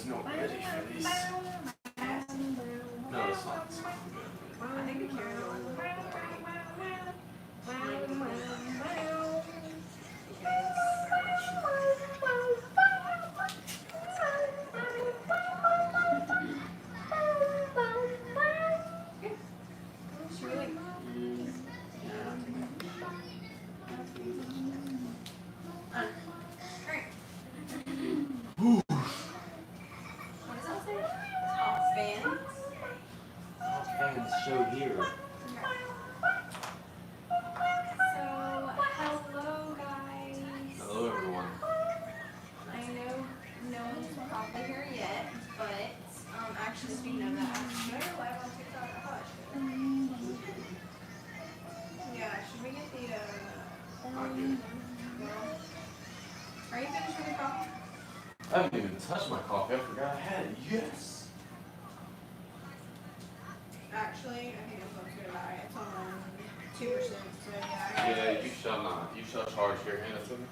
was not ready for this. No, it's not. It's not good. I think the carrot one was Show here. So, hello guys. Hello everyone. I know no one's probably here yet, but actually speaking of that, should I go live on TikTok? I thought I should. Yeah, should we get the Are you finished with your coffee? I haven't even touched my coffee. I forgot I had it. Yes. Actually, I think I'm supposed to buy it. It's on 2%, so yeah. Yeah, you shall not. You shall charge your hand to me.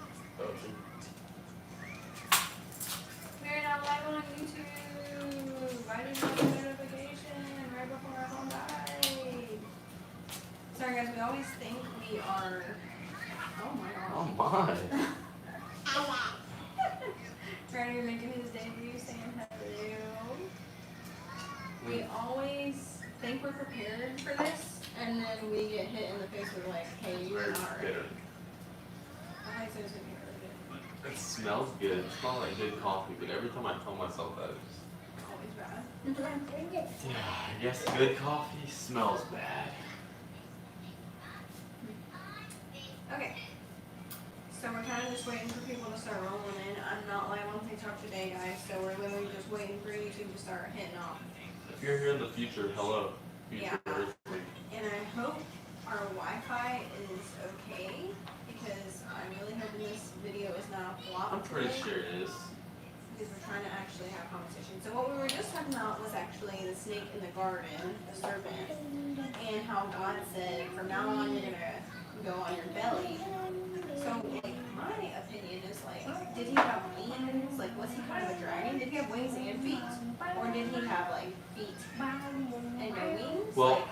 We're now live on YouTube. I didn't know the notification right before our phone died. Sorry guys, we always think we are. Oh my god. Oh my. Brandon making his debut saying hello. We always think we're prepared for this, and then we get hit in the face with like, hey, you're not ready. I said it's gonna be really good. It smells good. It smells like good coffee, but every time I tell myself that, it's Always bad. yeah, I guess good coffee smells bad. Okay. So we're kind of just waiting for people to start rolling in. I'm not live on TikTok today, guys, so we're literally just waiting for YouTube to start hitting off. If you're here in the future, hello. Future Yeah. Earthling. And I hope our Wi-Fi is okay, because I'm really hoping this video is not a flop. I'm pretty sure it is. Because we're trying to actually have conversation. So what we were just talking about was actually the snake in the garden, the serpent, and how God said, from now on you're gonna go on your belly. So like my opinion is like, did he have wings? Like was he kind of a dragon? Did he have wings and feet? Or did he have like feet and no wings? Well,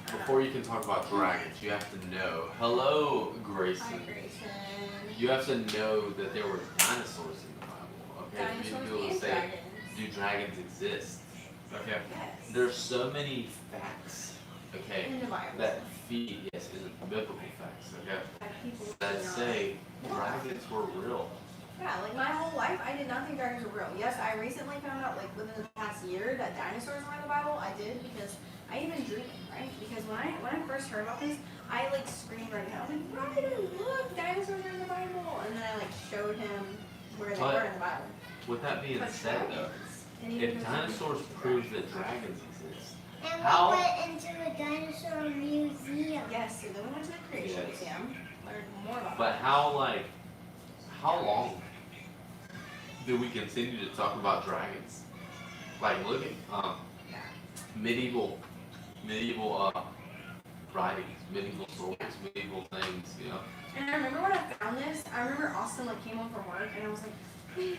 before you can talk about dragons, you have to know. Hello, Grayson. Hi, Grayson. You have to know that there were dinosaurs in the Bible. Okay, Dinosaurs people and say, dragons. do dragons exist? Okay. Yes. There's so many facts. Okay. In the Bible. That feed, yes, in the biblical facts. Okay. That people That do not- say dragons were real. Yeah, like my whole life, I did not think dragons were real. Yes, I recently found out, like within the past year, that dinosaurs were in the Bible. I did because I even drew it, right? Because when I first heard about this, I like screamed right now. I was like, Ryan, look, dinosaurs are in the Bible. And then I like showed him where they were in the Bible. With that being But said, though, and he if was dinosaurs prove that dragons exist, And How- we went into a dinosaur museum. Yes, so then we went to the Creation Yes. Museum, learned more about but how long do we continue to talk about dragons? Like, look at Yeah. medieval writings, medieval stories, medieval things, you know. And I remember when I found this, I remember Austin like came home from work and I was like, hey,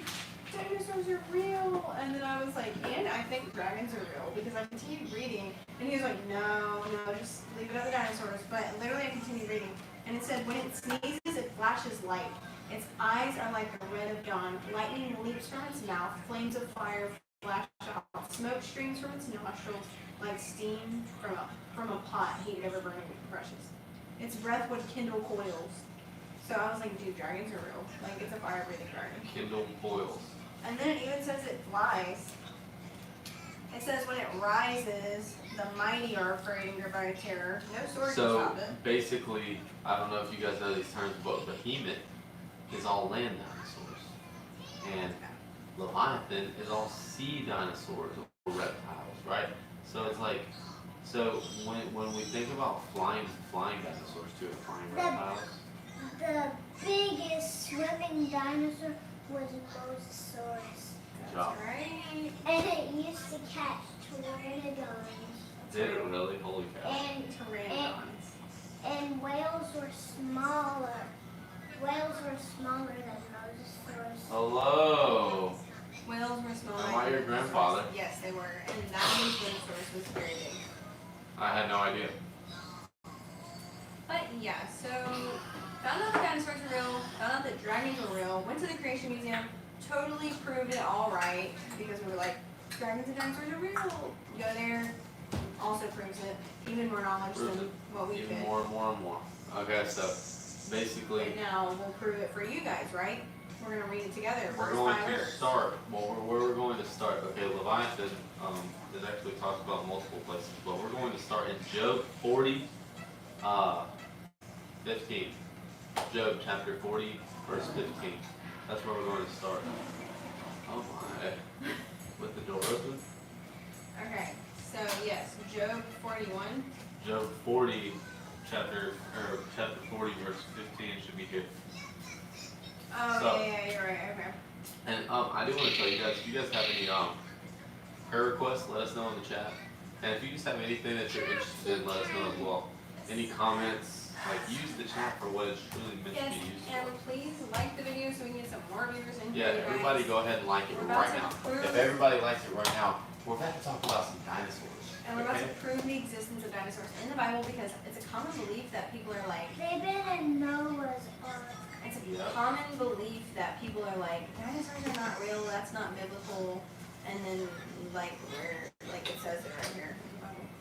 dinosaurs are real. And then I was like, and I think dragons are real because I continued reading. And he was like, no, just leave it at the dinosaurs. But literally I continued reading. And it said, when it sneezes, it flashes light. Its eyes are like the red of dawn. Lightning leaps from its mouth. Flames of fire flash out. Smoke streams from its nostrils like steam from a pot heated over burning brushes. Its breath would kindle coils. So I was like, dude, dragons are real. Like, it's a fire-breathing dragon. Kindle foils. And then it even says it flies. It says when it rises, the mighty are afraid and gripped by terror. No sword can So stop it. basically, I don't know if you guys know these terms, but behemoth is all land dinosaurs, and leviathan is all sea dinosaurs or reptiles, right? So it's like, so when we think about flying dinosaurs too, flying reptiles. The biggest swimming dinosaur was a Mosasaurus. That's right. And it used to catch pteranodons. Did it really? Holy cow! And, Pteranodons. and whales were smaller. Whales were smaller than Mosasaurus. Hello. Whales were smaller. Am I Not your grandfather. Yes, they were, and that means dinosaurs was very big. I had no idea. But yeah, so found out the dinosaurs were real, found out that dragons were real, went to the Creation Museum, totally proved it all right because we were like, dragons and dinosaurs are real. Go there, also proves it. Even more knowledge than what we Even could. more and more and more. Okay, so basically, But now we'll prove it for you guys, right? We're gonna read it together. we're verse going by to verse. start. Well, where we're going to start. Okay, Leviathan is actually talked about multiple places, but we're going to start in Job 40, 15. Job chapter 40, verse 15. That's where we're going to start. Oh my. With the door open. Okay, so yes, Job 41. Job 40, chapter 40, verse 15 should be here. Oh, So- yeah, you're right, okay. And I do want to tell you guys, if you guys have any prayer requests, let us know in the chat. And if you just have anything that you're interested in, let us know as well. Any comments, like use the chat for what it's truly meant Yes, to be used and for. please like the video so we can get some more viewers in Yeah, here, you everybody guys. go ahead and like it We're about right to now. prove- If everybody likes it right now, we're about to talk about some dinosaurs. And we're about Okay? to prove the existence of dinosaurs in the Bible because it's a common belief that people are like, They've been in Noah's Ark. it's a Yeah. common belief that people are like, dinosaurs are not real, that's not biblical, and then like it says it right here.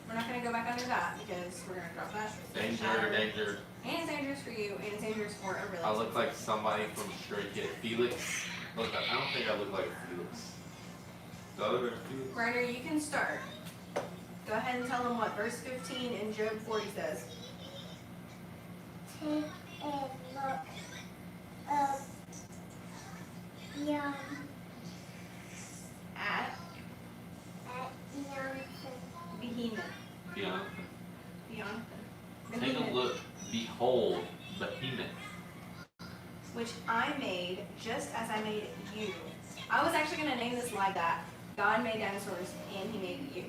We're not gonna go back under that because we're gonna drop that. Danger, danger. And it's dangerous for you, and it's dangerous for a I look relationship. like somebody from Stray Kid. Felix. Look, I don't think I look like Felix. Do I look like Felix? Ryder, you can start. Go ahead and tell them what verse 15 in Job 40 says. Take a look of young At young Behemoth. Yeah. Beyond. Take a look. Behold, Behemoth. Which I made just as I made you. I was actually going to name this like that. God made dinosaurs and he made you.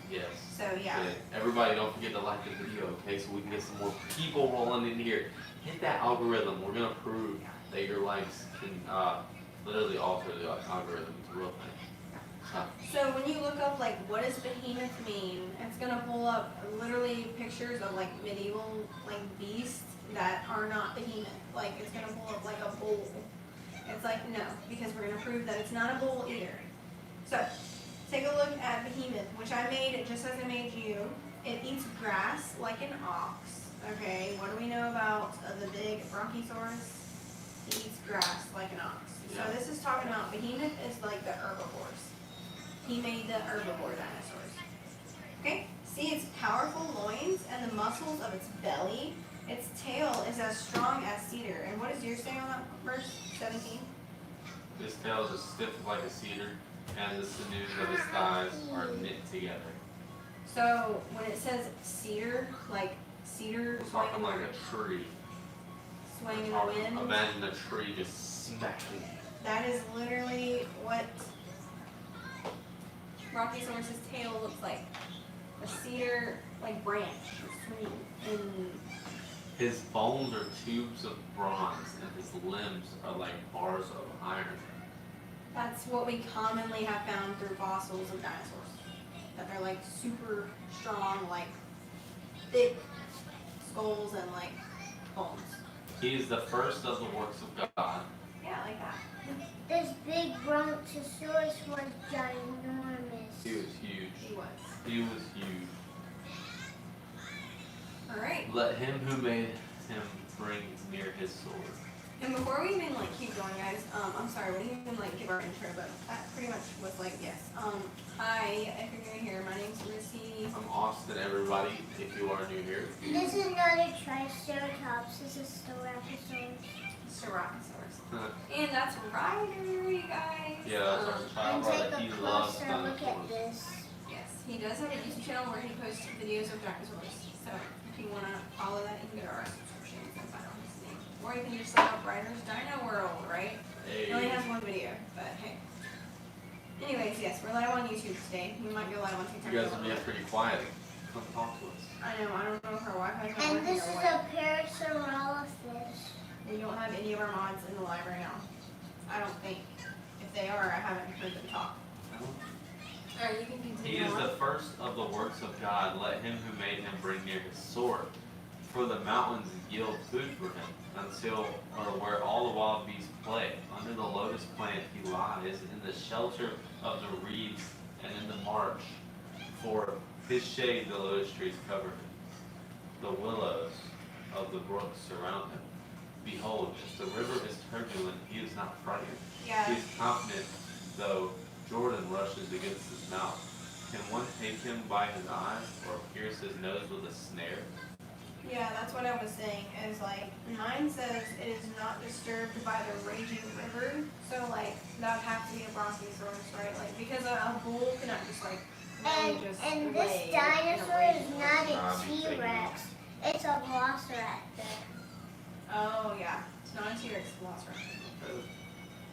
Yes. So yeah. Good. Everybody, don't forget to like the video, okay? So we can get some more people rolling in here. Hit that algorithm. We're gonna prove that your likes can literally alter the algorithm. It's a real thing. So when you look up like what does behemoth mean, it's gonna pull up literally pictures of like medieval like beasts that are not behemoth. Like it's gonna pull up like a bull. It's like no, because we're gonna prove that it's not a bull either. So take a look at behemoth, which I made just as I made you. It eats grass like an ox. Okay, what do we know about the big Bronchosaurus? He eats grass like an ox. Yeah. So this is talking about behemoth is like the herbivores. He made the herbivore dinosaurs. Okay, see its powerful loins and the muscles of its belly. Its tail is as strong as cedar. And what does yours say on that verse 17? His tail is as stiff like a cedar, and the sinews of his thighs are knit together. So when it says cedar, like cedar We're swaying talking like a tree. swaying in We're the talking- wind, Imagine a tree just smacking. that is literally what Bronchosaurus's tail looks like. A cedar like branch swinging in. His bones are tubes of bronze, and his limbs are like bars of iron. That's what we commonly have found through fossils of dinosaurs. That they're like super strong, like thick skulls and like bones. He is the first of the works of God. Yeah, like that. This big Brontosaurus was ginormous. He was huge. He was. He was huge. Alright. Let him who made him bring near his sword. And before we even like keep going guys, I'm sorry, we didn't even like give our intro, but that pretty much was like yes. Hi, if you're new here, my name's Missy. I'm Austin, everybody, if you are new here. This is not a Triceratops, this is Styracosaurus. Styracosaurus. Huh. And that's Ryder, you guys. Yeah, that's our And child take brother. He a loves closer look at dinosaurs. this. Yes, he does have a YouTube channel where he posts videos of dinosaurs. So if you want to follow that, you can go to our subscriptions and find out his name. Or you can just look up Ryder's Dino World, right? He only Hey. has one video, but hey. Anyways, yes, we're live on YouTube today. We might go live on TikTok. You guys are being pretty quiet. Come talk to us. I know, I don't know if our Wi-Fi's not And working this or is what. a Parasaurolophus. We don't have any of our mods in the live right now. I don't think. If they are, I haven't heard them talk. I don't Alright, you can He continue is on. the first of the works of God. Let him who made him bring near his sword. For the mountains yield food for him, until where all the wild beasts play. Under the lotus plant he lies, in the shelter of the reeds and in the marsh. For his shade the lotus trees cover him. The willows of the brooks surround him. Behold, if the river is turbulent, he is not frightened. Yeah. He is confident, though Jordan rushes against his mouth. Can one take him by his eyes, or pierce his nose with a snare? Yeah, that's what I was saying, is like, mine says it is not disturbed by the raging river, so like, that would have to be a bronchiosaurus, right? Like, because a bull cannot just like, really just And lay this in a dinosaur is raging not river. a T-Rex. It's a velociraptor. Oh, yeah, it's not a T-Rex, it's a velociraptor.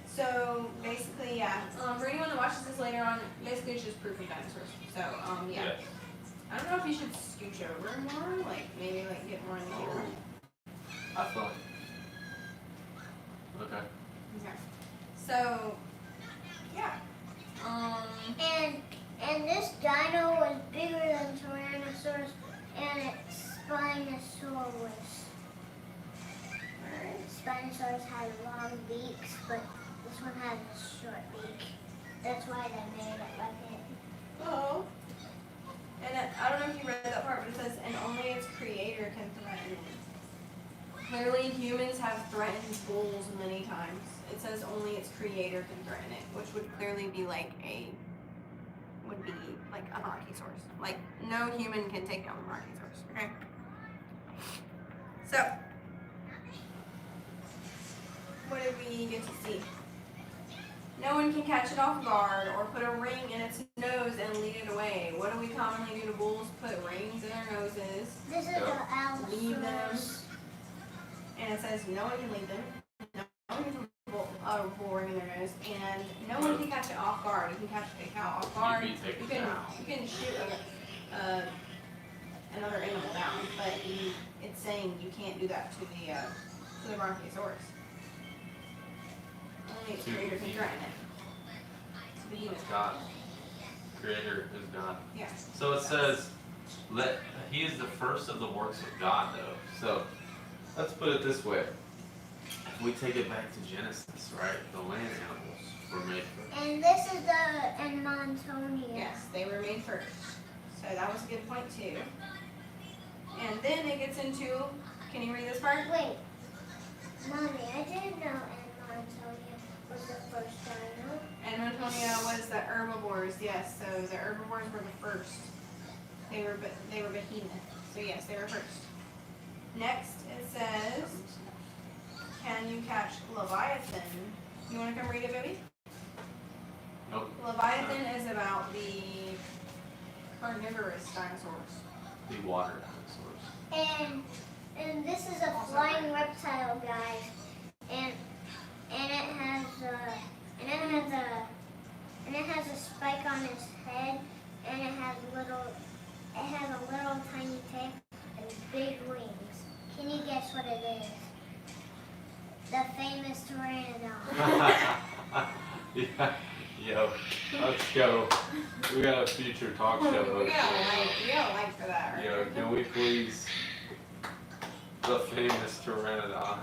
So, basically, yeah, for anyone that watches this later on, basically it's just proof of dinosaurs, so, yeah. Yes. I don't know if you should scooch over more, like, maybe, like, get more in the camera. I feel like. Okay. Okay. So, yeah. And this dino was bigger than Tyrannosaurus, and it's Spinosaurus. Spinosaurus had long beaks, but this one has a short beak. That's why they made it like it. Oh. And I don't know if you read that part, but it says, and only its creator can threaten it. Clearly, humans have threatened bulls many times. It says only its creator can threaten it, which would clearly be like a bronchiosaurus. Like, no human can take down the bronchiosaurus, okay? So, what did we get to see? No one can catch it off guard or put a ring in its nose and lead it away. What do we commonly do to bulls? Put rings in their noses. This is Yep. an Lead them. Allosaurus. And it says no one can lead them. No one can put a bull ring in their nose. And no one can catch it off guard. You can catch a cow off guard. You'd be taken You down. can shoot another animal down, but it's saying you can't do that to the bronchiosaurus. Only its creator can threaten it. To begin with. God. Creator is God. Yeah. So it says, he is the first of the works of God, though. So let's put it this way. If we take it back to Genesis, right? The land animals were made first. And this is the Montonia. Yes, they were made first. So that was a good point too. And then it gets into, can you read this part? Wait, Mommy, I didn't know Montonia was the first dino. And Antonia was the herbivores, yes. So the herbivores were the first. They were behemoth. So yes, they were first. Next it says, can you catch Leviathan? You want to come read it, baby? Nope. Leviathan is about the carnivorous dinosaurs. The water dinosaurs. And this is a flying reptile, guys. And it has a spike on its head, and it has a little tiny tail and big wings. Can you guess what it is? The famous pteranodon. Yeah. Yo, let's go. We got a future talk show We host. got a like for that, right? Yo, can we please? The famous pteranodon.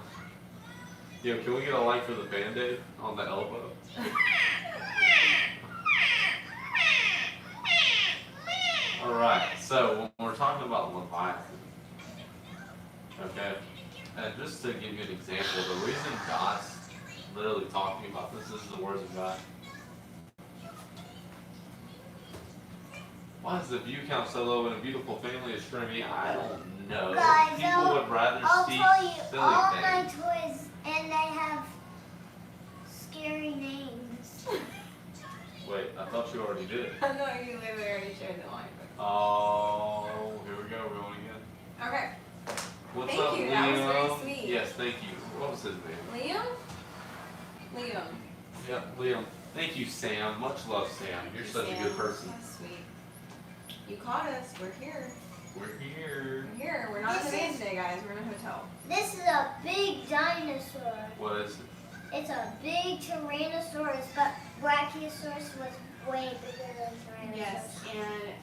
Yo, can we get a like for the Band-Aid on the elbow? Alright, so when we're talking about Leviathan, okay, and just to give you an example, the reason God's literally talking about this is the words of God. Why is the view count so low in a beautiful family is streaming? I don't know. Guys, People would rather I'll see tell you, silly all things. my toys, and they have scary names. Wait, I thought you already did. I know you literally already shared the line. Oh, here we go, rolling again. Okay. What's Thank up, you, Liam? that was very sweet. Yes, thank you. What was his name? Liam? Yep, Liam. Thank you, Sam. Much love, Sam. You're such a good person. That's sweet. You caught us. We're here. We're here. We're here. We're not in the This van is- today, guys. We're in a hotel. This is a big dinosaur. What is it? It's a big Tyrannosaurus, but Brachiosaurus was way bigger than Tyrannosaurus. Yes, and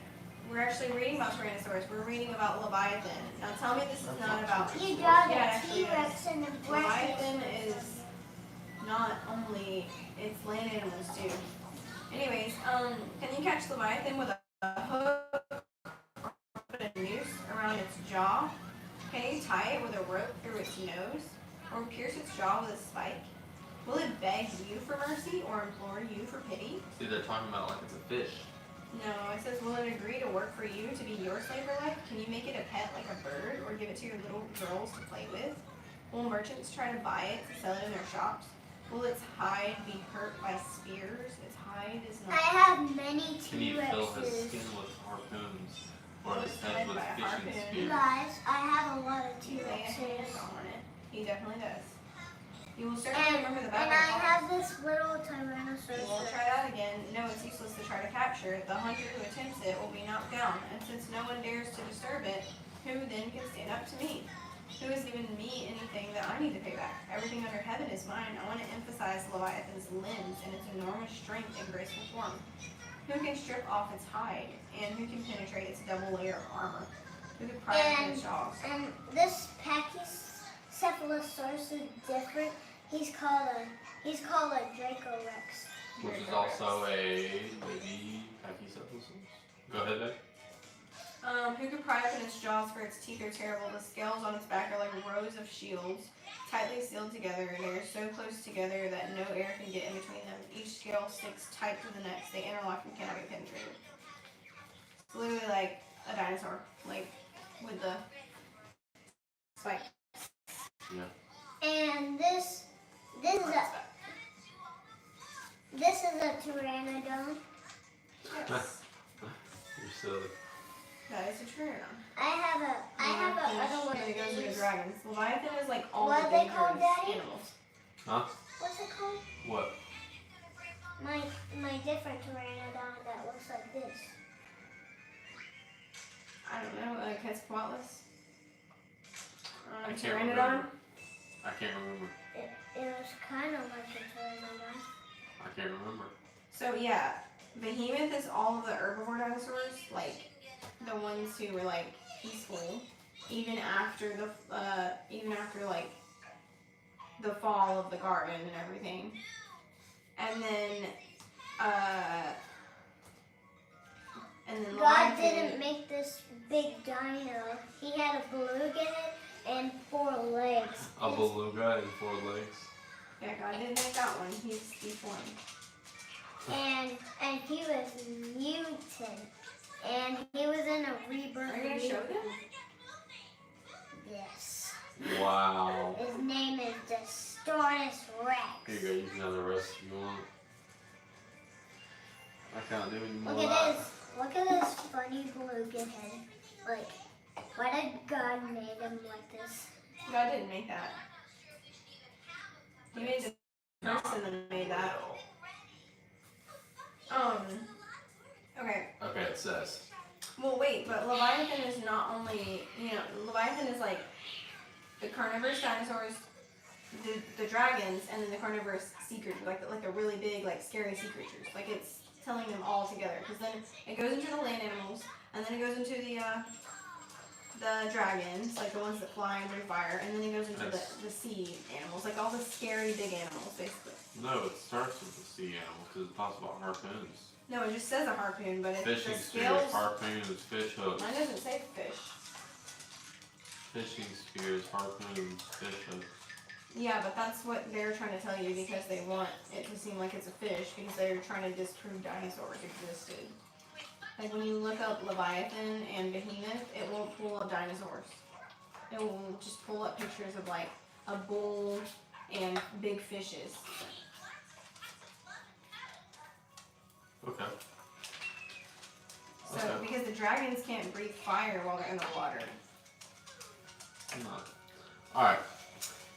we're actually reading about Tyrannosaurus. We're reading about Leviathan. Now tell me this is not about. You got Yeah, it a actually T-Rex and a Leviathan Brachiosaurus. is not only it's land animals too. Anyways, can you catch Leviathan with a hook or put a noose around its jaw? Can you tie it with a rope through its nose? Or pierce its jaw with a spike? Will it beg you for mercy or implore you for pity? See, they're talking about it like it's a fish. No, it says, will it agree to work for you to be your slave for life? Can you make it a pet like a bird or give it to your little girls to play with? Will merchants try to buy it to sell it in their shops? Will its hide be hurt by spears? Its hide is I not. have many Can you fill his T-Rexes. skin with harpoons? Or Fill his his head head with by a fishing harpoon. You spears? guys, I have a lot of You lay a hand T-Rexes. on it. He definitely does. You will And, certainly remember the and battle. I of have Mars. this little You Tyrannosaurus won't Rex. try that again. No, it's useless to try to capture it. The hunter who attempts it will be knocked down. And since no one dares to disturb it, who then can stand up to me? Who has given me anything that I need to pay back? Everything under heaven is mine. I want to emphasize Leviathan's limbs and its enormous strength and graceful form. Who can strip off its hide? And who can penetrate its double layer of armor? Who can pry open its jaws? And this Pachycephalosaurus is different. He's called a Dracorex. Which is also a baby Pachycephalosaurus. Go ahead, Beck. Who could pry open its jaws, for its teeth are terrible. The scales on its back are like rows of shields, tightly sealed together. They are so close together that no air can get in between them. Each scale sticks tight to the next. They interlock and cannot be penetrated. It's literally like a dinosaur, like with the spike. Yeah. And this is a Pteranodon. Yes, You're silly. that is a pteranodon. I have a other one Then it goes of into these. dragons. Leviathan is like all What the are they called, dangerous Daddy? animals. Huh? What's it called? What? My different Pteranodon that looks like this. I don't know, like Quetzalcoatlus. I can't Pteranodon. remember. I can't remember. It was kind of like a Pteranodon. I can't remember. So yeah, Behemoth is all of the herbivore dinosaurs, like the ones who were like peaceful, even after like the fall of the garden and everything. And then God Leviathan- didn't make this big dino. He had a beluga head and 4 legs. A beluga and 4 legs. Yeah, God didn't make that one. He's deformed. And he was mutant. And he was in a rebirth. Are you gonna show them? Yes. Wow. His name is Dinosaurus Rex. Here you go, you can have the rest if you want. I can't do any more Look of at that. this. Look at this funny beluga head. Like, why did God make him like this? God didn't make that. He made the person that made that. Okay. Okay, it says. Well, wait, but Leviathan is not only, Leviathan is like the carnivorous dinosaurs, the dragons, and then the carnivorous sea creatures, like the really big, like scary sea creatures. Like it's telling them all together, because then it goes into the land animals, and then it goes into the dragons, like the ones that fly and breathe fire, and then it goes into the sea animals, like all the scary big animals, basically. No, it starts with the sea animals because it talks about harpoons. No, it just says a harpoon, but it's Fishing the spears, scales. harpoons, fish hooks. Mine doesn't say fish. Fishing spears, harpoons, fish hooks. Yeah, but that's what they're trying to tell you because they want it to seem like it's a fish because they're trying to disprove dinosaurs existed. Like when you look up Leviathan and Behemoth, it won't pull up dinosaurs. It will just pull up pictures of like a bull and big fishes. Okay. So Okay. because the dragons can't breathe fire while they're in the water. Alright.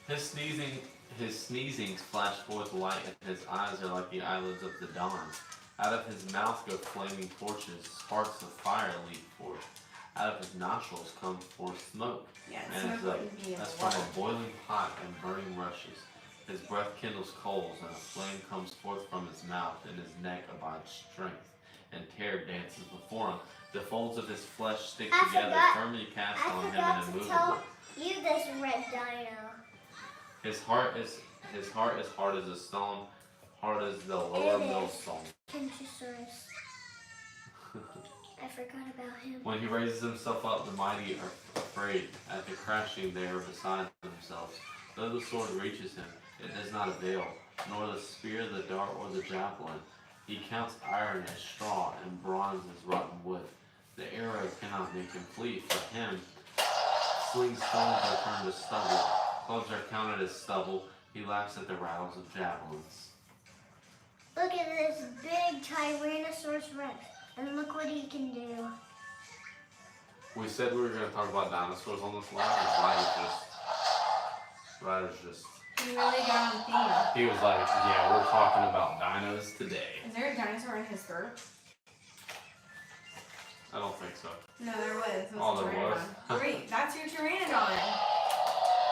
His sneezing flash forth light, and his eyes are like the eyelids of the dawn. Out of his mouth go flaming torches, sparks of fire leap forth. Out of his nostrils come forth smoke, Yeah, and smoke wouldn't be in that's the from water. a boiling pot and burning rushes. His breath kindles coals, and a flame comes forth from his mouth. In his neck abides strength, and terror dances before him. The folds of his flesh stick together, firmly cast on him and immovable. You this red dino. His heart is hard as a stone, hard as the lower millstone. Dinosaurs. I forgot about him. When he raises himself up, the mighty are afraid. At the crashing, they are beside themselves. Though the sword reaches him, it does not avail, nor the spear, the dart, or the javelin. He counts iron as straw, and bronze as rotten wood. The arrow cannot make him flee. For him, sling stones are turned to stubble. Clubs are counted as stubble. He laughs at the rattles of javelins. Look at this big Tyrannosaurus Rex, and look what he can do. We said we were going to talk about dinosaurs on this live, and Ryder's just... He really got on theme. He was like, yeah, we're talking about dinos today. Is there a dinosaur in his throat? I don't think so. No, there was. It was Oh, a there was. pteranodon. Wait, that's your pteranodon.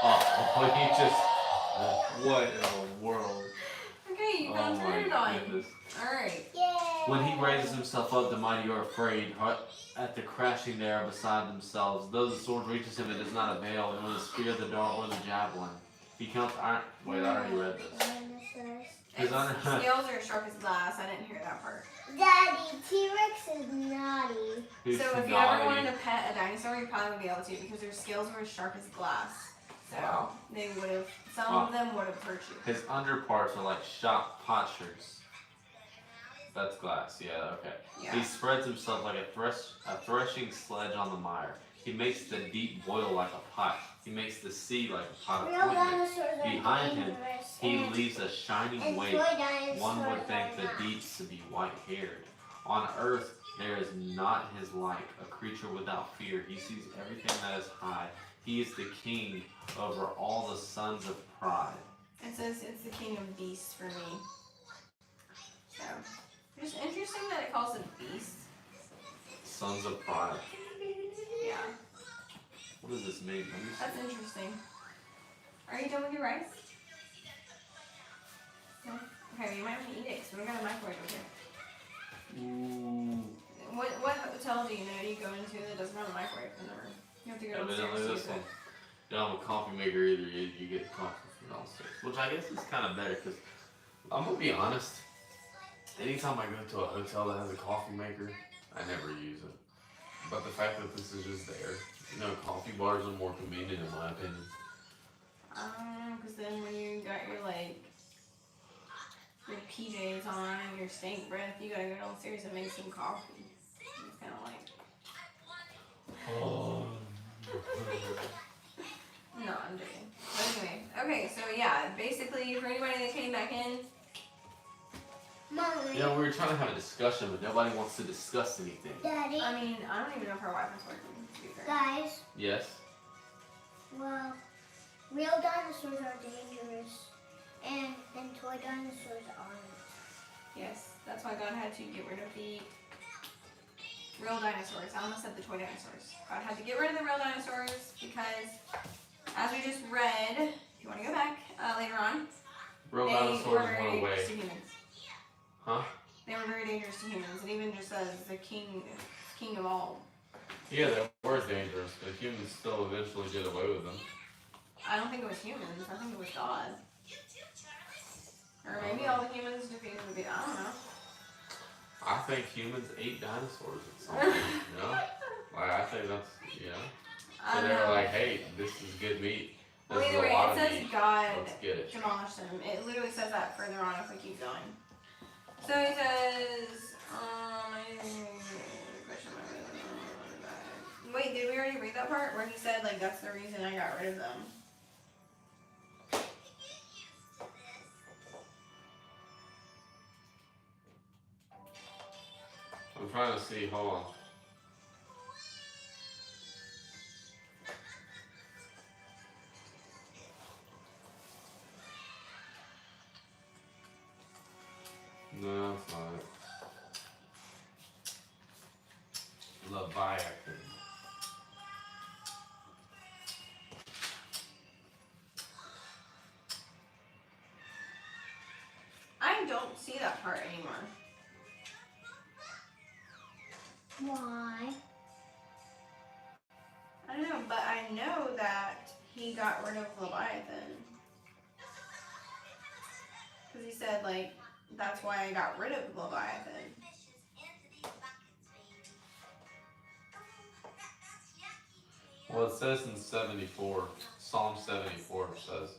Oh, he just... What in the world? Okay, you found Oh my pteranodon. goodness. Alright. Yay! When he raises himself up, the mighty are afraid. At the crashing, they are beside themselves. Though the sword reaches him, it does not avail. Nor the spear, the dart, or the javelin. He counts iron. Wait, I already read this. Dinosaurs. His under- Scales are as sharp as glass. I didn't hear that part. Daddy, T-Rex is naughty. He's So if you naughty. ever wanted to pet a dinosaur, you probably would be able to because their scales were as sharp as glass. So Wow. they would have, some of them would have hurt you. His underparts are like shot potsherds. That's glass, yeah, okay. Yeah. He spreads himself like a threshing sledge on the mire. He makes the deep boil like a pot. He makes the sea like a pot of Real ointment. dinosaurs are Behind him, dangerous. He and, leaves a shining and wake. toy dinosaurs One would think are the not. deeps to be white-haired. On earth, there is not his like, a creature without fear. He sees everything that is high. He is the king over all the sons of pride. It says it's the king of beasts for me. So, it's interesting that it calls it beast. Sons of pride. Yeah, What does this mean? Let me see. that's interesting. Are you done with your rice? No? Okay, you might have to eat it because we don't got a microwave over here. Ooh. What hotel do you know you go into that doesn't have a microwave in the room? You have to go Evidently downstairs to this use one. it. You don't have a coffee maker either. You get coffee from downstairs. Which I guess is kind of better because I'm going to be honest. Anytime I go to a hotel that has a coffee maker, I never use it. But the fact that this is just there, you know, coffee bars are more convenient in my opinion. Because then when you got your your PJs on and your stank breath, you gotta go downstairs and make some coffee. It's kind of like, Oh. no, I'm joking. But anyway, okay, so yeah, basically for anybody that came back in, Mommy, You know, we were trying to have a discussion, but nobody wants to discuss anything. Daddy, I mean, I don't even know if our Wi-Fi's working, to be fair. guys, Yes? well, real dinosaurs are dangerous, and toy dinosaurs aren't. Yes, that's why God had to get rid of the real dinosaurs. I almost said the toy dinosaurs. God had to get rid of the real dinosaurs because, as we just read, if you want to go back later on, Real they dinosaurs were very went dangerous away. to humans. Huh? They were very dangerous to humans. It even just says the king of all. Yeah, they were dangerous, but humans still eventually did away with them. I don't think it was humans. I think it was God. Or maybe all the humans defeated the beast. I don't know. I think humans ate dinosaurs at some point, you know? Like, I think that's, you know? I So don't they were know. like, hey, this is good meat. This Well, is either a way, lot it of says meat. God Let's get it. demolished them. It literally says that further on if we keep going. So he says, wait, did we already read that part where he said like that's the reason I got rid of them? I'm trying to see, hold on. No, it's not. Leviathan. see that part anymore. Why? I don't know, but I know that he got rid of Leviathan. Because he said, like, that's why I got rid of Leviathan. Well, it says in 74, Psalm 74 says,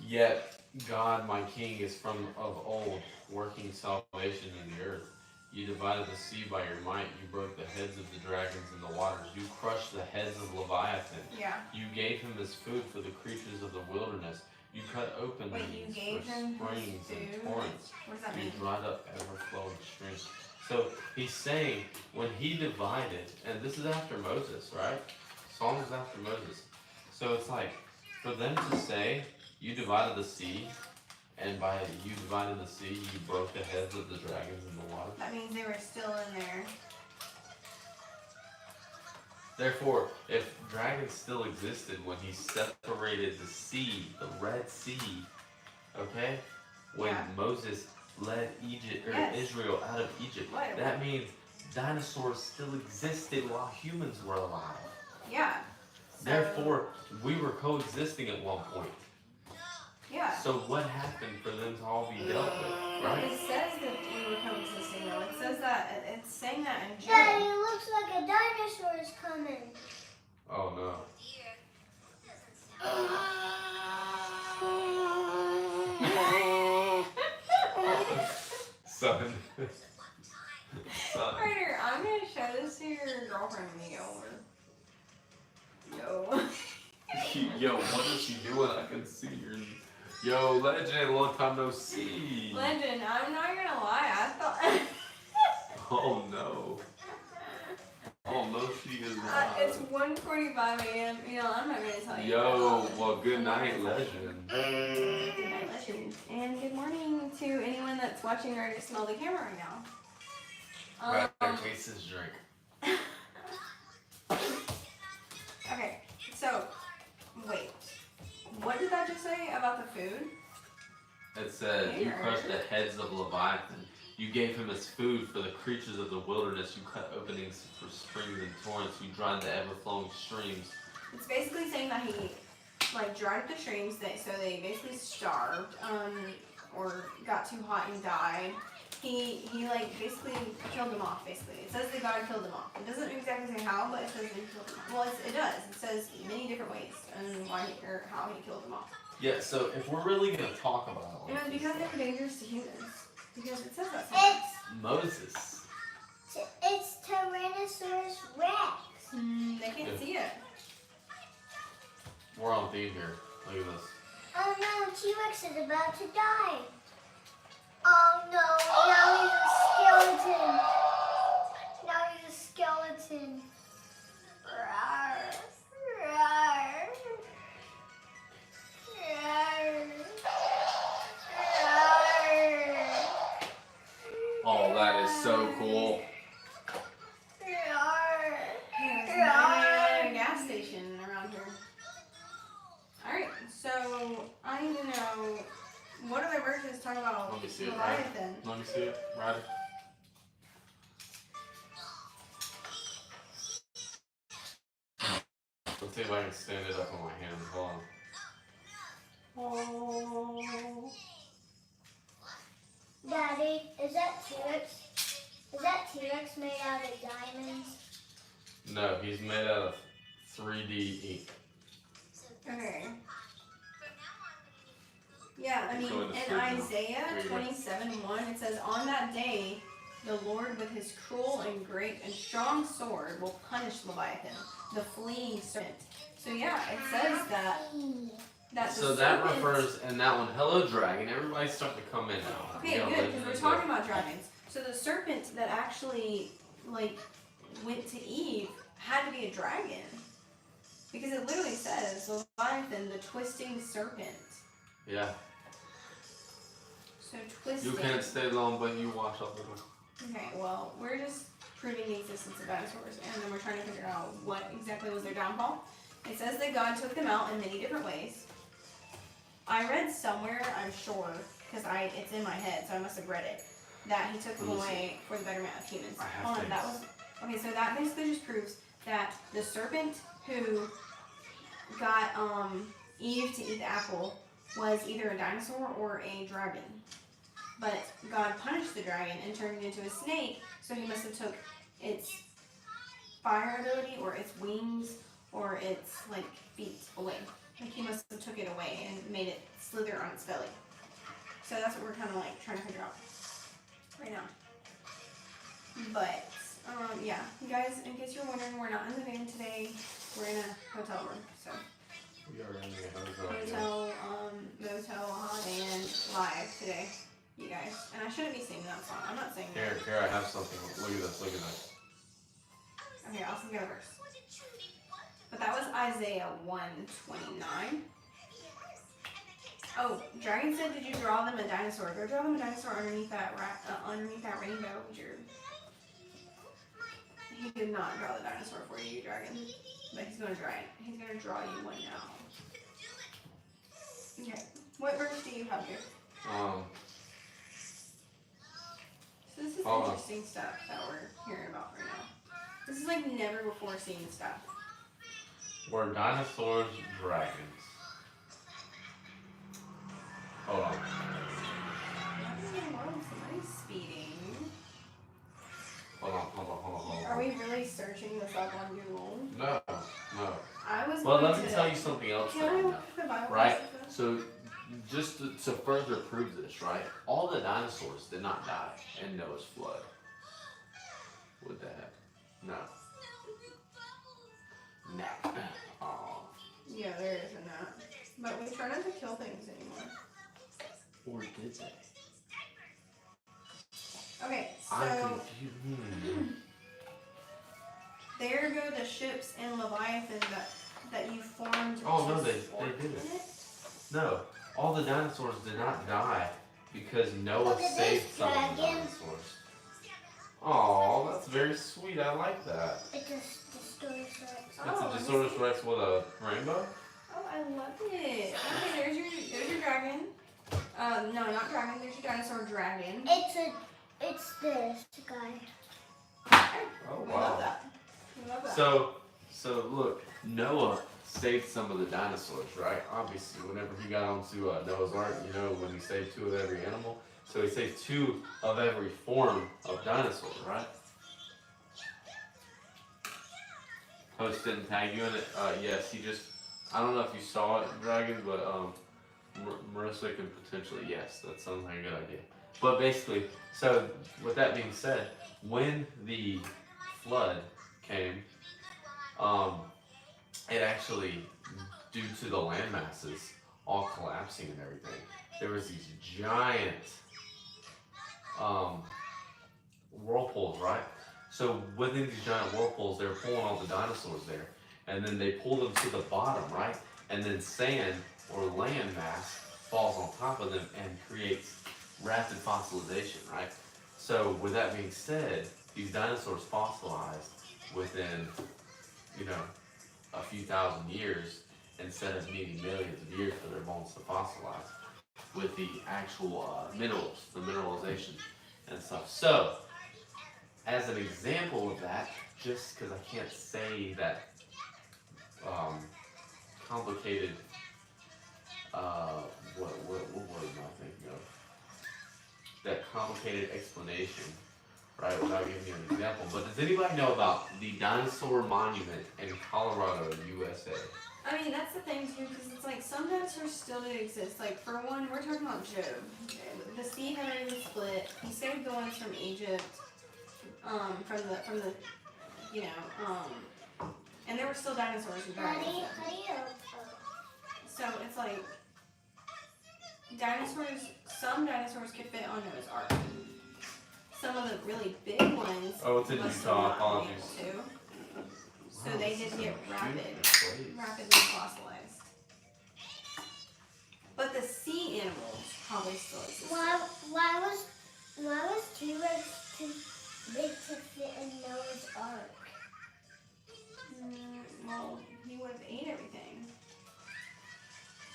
"Yet God, my King, is from of old, working salvation in the earth. You divided the sea by your might. You broke the heads of the dragons in the waters. You crushed the heads of Leviathan. Yeah. You gave him his food for the creatures of the wilderness. You cut open Wait, you these gave for him his springs and food? torrents. What does that You mean? dried up ever-flowing streams." So he's saying when he divided, and this is after Moses, right? Psalms is after Moses. So it's like, for them to say, you divided the sea, and by you divided the sea, you broke the heads of the dragons in the water. That means they were still in there. Therefore, if dragons still existed when he separated the sea, the Red Sea, okay? When Yeah. Moses led Egypt or Yes. Israel out of Egypt, What? that means dinosaurs still existed while humans were alive. Yeah. So, Therefore, we were coexisting at one point. yeah. So what happened for them to all be dealt with, right? It says that we were coexisting though. It says that, it's saying that in Daddy, Job. it looks like a dinosaur is coming. Oh no. Son. Son. Ryder, I'm gonna show this to your girlfriend when you get older. Yo. Yo, what is she doing? I can see your. Yo, Legend, long time no see. Legend, I'm not gonna lie, I thought. Oh no. Oh no, she is not. It's 1:45 a.m. You know, I'm not gonna tell you. Yo, well, good night, Legend. Good night, Legend. And good morning to anyone that's watching Ryder smell the camera right now. Right, taste his drink. Okay, so, wait. What did that just say about the food? It said, "You crushed the heads of Leviathan. You gave him his food for the creatures of the wilderness. You cut openings for springs and torrents. You dried the ever-flowing streams." It's basically saying that he, like, dried up the streams, so they basically starved, or got too hot and died. He like, basically killed them off, basically. It says that God killed them off. It doesn't exactly say how, but it says that he killed them off. Well, it does. It says many different ways and how he killed them off. Yeah, so if we're really going to talk about And it was because they were dangerous to humans. Because it says that sometimes. Moses. It's Tyrannosaurus Rex. They can't see it. We're on theme here. Look at this. Oh no, T-Rex is about to die. Oh no, now he's a skeleton. Now he's a skeleton. Rawr, rawr, rawr, rawr, Oh, that is so cool. rawr. Yeah, there's not a gas station around here. Alright, so I need to know what other verses talk about Let me see it, right? Leviathan. Let me see it. Ryder. Let's see if I can stand it up on my hands. Hold on. Oh. Daddy, is that T-Rex? Is that T-Rex made out of diamonds? No, he's made out of 3D ink. Okay. Yeah, I mean, Go in the in food now. Isaiah There you go. 27:1, it says, "On that day, the Lord with his cruel and great and strong sword will punish Leviathan, the fleeing serpent." So yeah, it says that the So that serpent- refers, and that one, hello dragon, everybody's starting to come in now. Okay, Yeah, good, Legend because we're is talking about dragons. So the serpent that actually, like, went to Eve had to be a dragon. Because it literally says, Leviathan, the twisting serpent. Yeah, So twisting. you can't stay long, but you watch out little. Okay, well, we're just proving the existence of dinosaurs, and then we're trying to figure out what exactly was their downfall. It says that God took them out in many different ways. I read somewhere, I'm sure, because it's in my head, so I must have read it, that he took them away for the betterment of humans. I have Hold on, that was things. okay. So that basically just proves that the serpent who got Eve to eat the apple was either a dinosaur or a dragon. But God punished the dragon and turned it into a snake, so he must have took its fire ability or its wings or its like feet away. Like he must have took it away and made it slither on its belly. So that's what we're kind of like trying to figure out right now. But yeah, you guys, in case you're wondering, we're not in the van today. We're in a hotel room. So We are in the motel, Holiday Inn live today, you guys. And I shouldn't be singing that song. I'm not singing that. Here, I have something. Look at this, look at this. Okay, I'll sing the other verse. But that was Isaiah 1:29. Oh, Dragon said, did you draw them a dinosaur? Go draw them a dinosaur underneath that rainbow. He did not draw the dinosaur for you, Dragon. But he's gonna draw it. He's gonna draw you one now. Okay. What verse do you have here? So this is interesting stuff that we're hearing about right now. This is like never before seen stuff. Were dinosaurs dragons? Hold on. Somebody's speeding. Hold on. Are we really searching this up on Google? No. I was. Well, going let me to- tell you something else. Can I look at the Bible? Right? So, just to further prove this, right? All the dinosaurs did not die in Noah's flood. What the heck? No. Oh. Yeah, there is a that. But we try not to kill things anymore. Or did they? Okay, I'm so confused. there go the ships in Leviathan that you formed. Oh, to no, they support didn't. it. No, all the dinosaurs did not die because Noah Look at saved this some of the dragon. dinosaurs. Oh, that's very sweet. I like that. It's a Dinosaurus Rex. It's Oh, a let me Dinosaurus see. Rex with a rainbow? Oh, I love it. Okay, there's your dragon. No, not dragon. There's your dinosaur dragon. It's this guy. Okay, Oh, we wow. love that. We love that. So look, Noah saved some of the dinosaurs, right? Obviously, whenever he got onto Noah's Ark, you know, when he saved 2 of every animal, so he saved 2 of every form of dinosaur, right? Post didn't tag you in it. Yes, he just. I don't know if you saw it, Dragon, but Marissa can potentially. Yes, that sounds like a good idea. But basically, so with that being said, when the flood came, it actually, due to the land masses all collapsing and everything, there was these giant whirlpools, right? So within these giant whirlpools, they're pulling all the dinosaurs there, and then they pull them to the bottom, right? And then sand or land mass falls on top of them and creates rapid fossilization, right? So with that being said, these dinosaurs fossilized within, you know, a few thousand years instead of needing millions of years for their bones to fossilize with the actual minerals, the mineralization and stuff. So, as an example of that, just because I can't say that complicated, what word am I thinking of? That complicated explanation, right, without giving you an example. But does anybody know about the dinosaur monument in Colorado, USA? I mean, that's the thing too, because it's like some dinosaurs still do exist. Like for one, we're talking about Job. The sea had already split. He saved the ones from Egypt, from the, you know, and there were still dinosaurs and dragons. So it's like dinosaurs. Some dinosaurs could fit on Noah's Ark. Some of the really big ones. Oh, it's in must Utah, have not been able apologies. to. So Wow, they this did is get a rapidly beautiful place. fossilized. But the sea animals probably still exist. Why was T-Rex too big to fit in Noah's Ark? Well, he would have ate everything.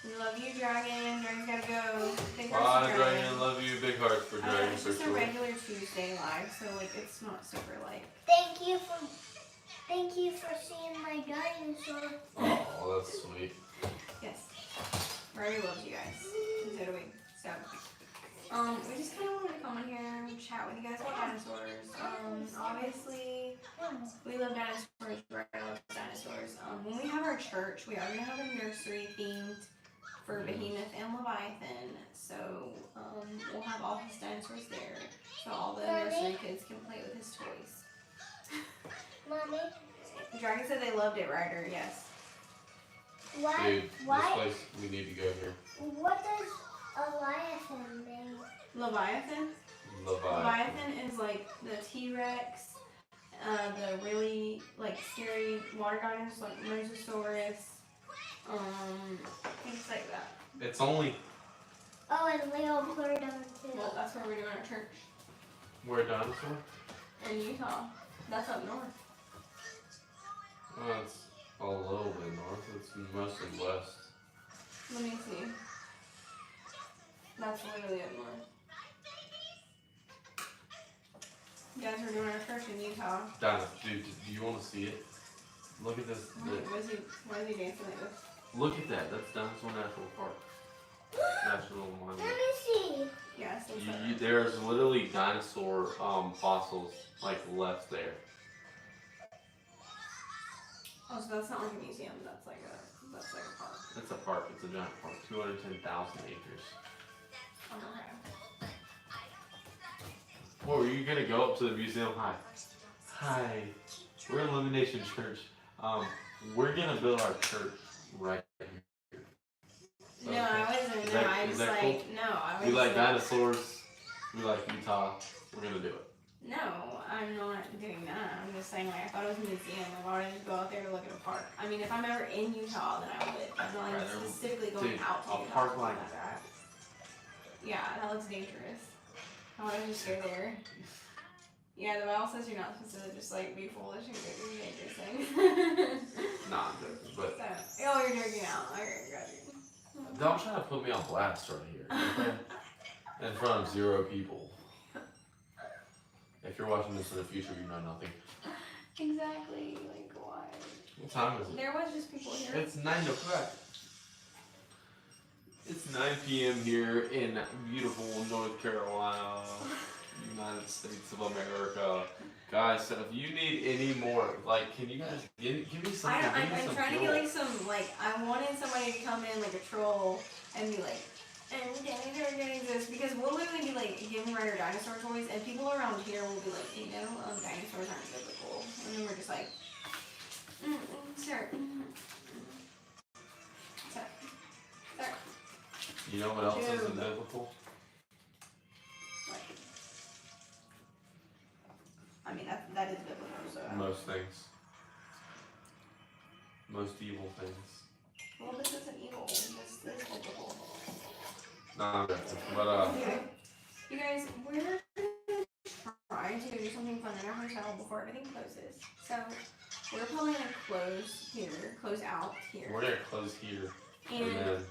We love you, Dragon. Dragon's gotta go. Big Bye, hearts for Dragon. Love you. Big hearts for Dragon. It's for just a sure. regular Tuesday live, so like it's not super like. Thank you for seeing my dinosaur. Oh, that's sweet. Yes. Riley loves you guys. And so do we. So, we just kind of wanted to come on here and chat with you guys about dinosaurs. Obviously, we love dinosaurs. Riley loves dinosaurs. When we have our church, we are gonna have a nursery themed for Behemoth and Leviathan. So, we'll have all his dinosaurs there, so all the nursery kids can play with his toys. Mommy. Dragon said they loved it, Ryder. Yes. Why? Dude, this place, we need to go here. What does a Leviathan mean? Leviathan? Leviathan is like the T-Rex, the really like scary water dinosaurs like Mosasaurus, things like that. It's only. Oh, and Leopardon too. Well, that's where we're doing our church We're a dinosaur? in Utah. That's up north. Well, it's a little bit north. It's mostly west. Let me see. That's literally up north. You guys, we're doing our church in Utah. Dude, do you want to see it? Look at this. Why is he dancing like this? Look at that. That's Dinosaur National Park. National Let Monument. me see. Yes. There's literally dinosaur fossils like left there. Oh, so that's not like a museum. That's like a park. It's a park. It's a giant park. 210,000 acres. Oh, okay. Well, are you gonna go up to the museum? Hi. We're Illumination Church. We're gonna build our church right here. No, I wasn't. Is No, that- I is was that like, cool? no, I was We like dinosaurs. We like Utah. We're gonna do it. No, I'm not doing that. I'm just saying, like, I thought it was a museum. Like, why would I just go out there to look at a park? I mean, if I'm ever in Utah, then I would. I'm not like Right, specifically going dude, out to a Utah. park to do like that. Yeah, that looks dangerous. I want to just go there. Yeah, the Bible says you're not supposed to just like be foolish and go do dangerous things. Nah, I'm joking. But So, oh, you're joking out. Okay, got you. don't try to put me on blast right here. Okay? In front of 0 people. If you're watching this in the future, you know nothing. Exactly. Like, why? What time is it? There was just people here. It's 9 o'clock. It's 9 p.m. here in beautiful North Carolina, United States of America. Guys, so if you need any more, like, can you guys give me something? I'm trying to get like some, like, I wanted somebody to come in like a troll and be like, and dinosaurs don't exist, because we'll literally be like giving Ryder dinosaur toys, and people around here will be like, you know, dinosaurs aren't biblical, and then we're just like, sir, sir. You know what else Dude. isn't biblical? I mean, that is biblical, so. Most things. Most evil things. Well, this isn't evil. This is biblical. Nah, but Okay. You guys, we're gonna try to do something fun in our hotel before everything closes. So we're probably gonna close out here, we're gonna close here, and and then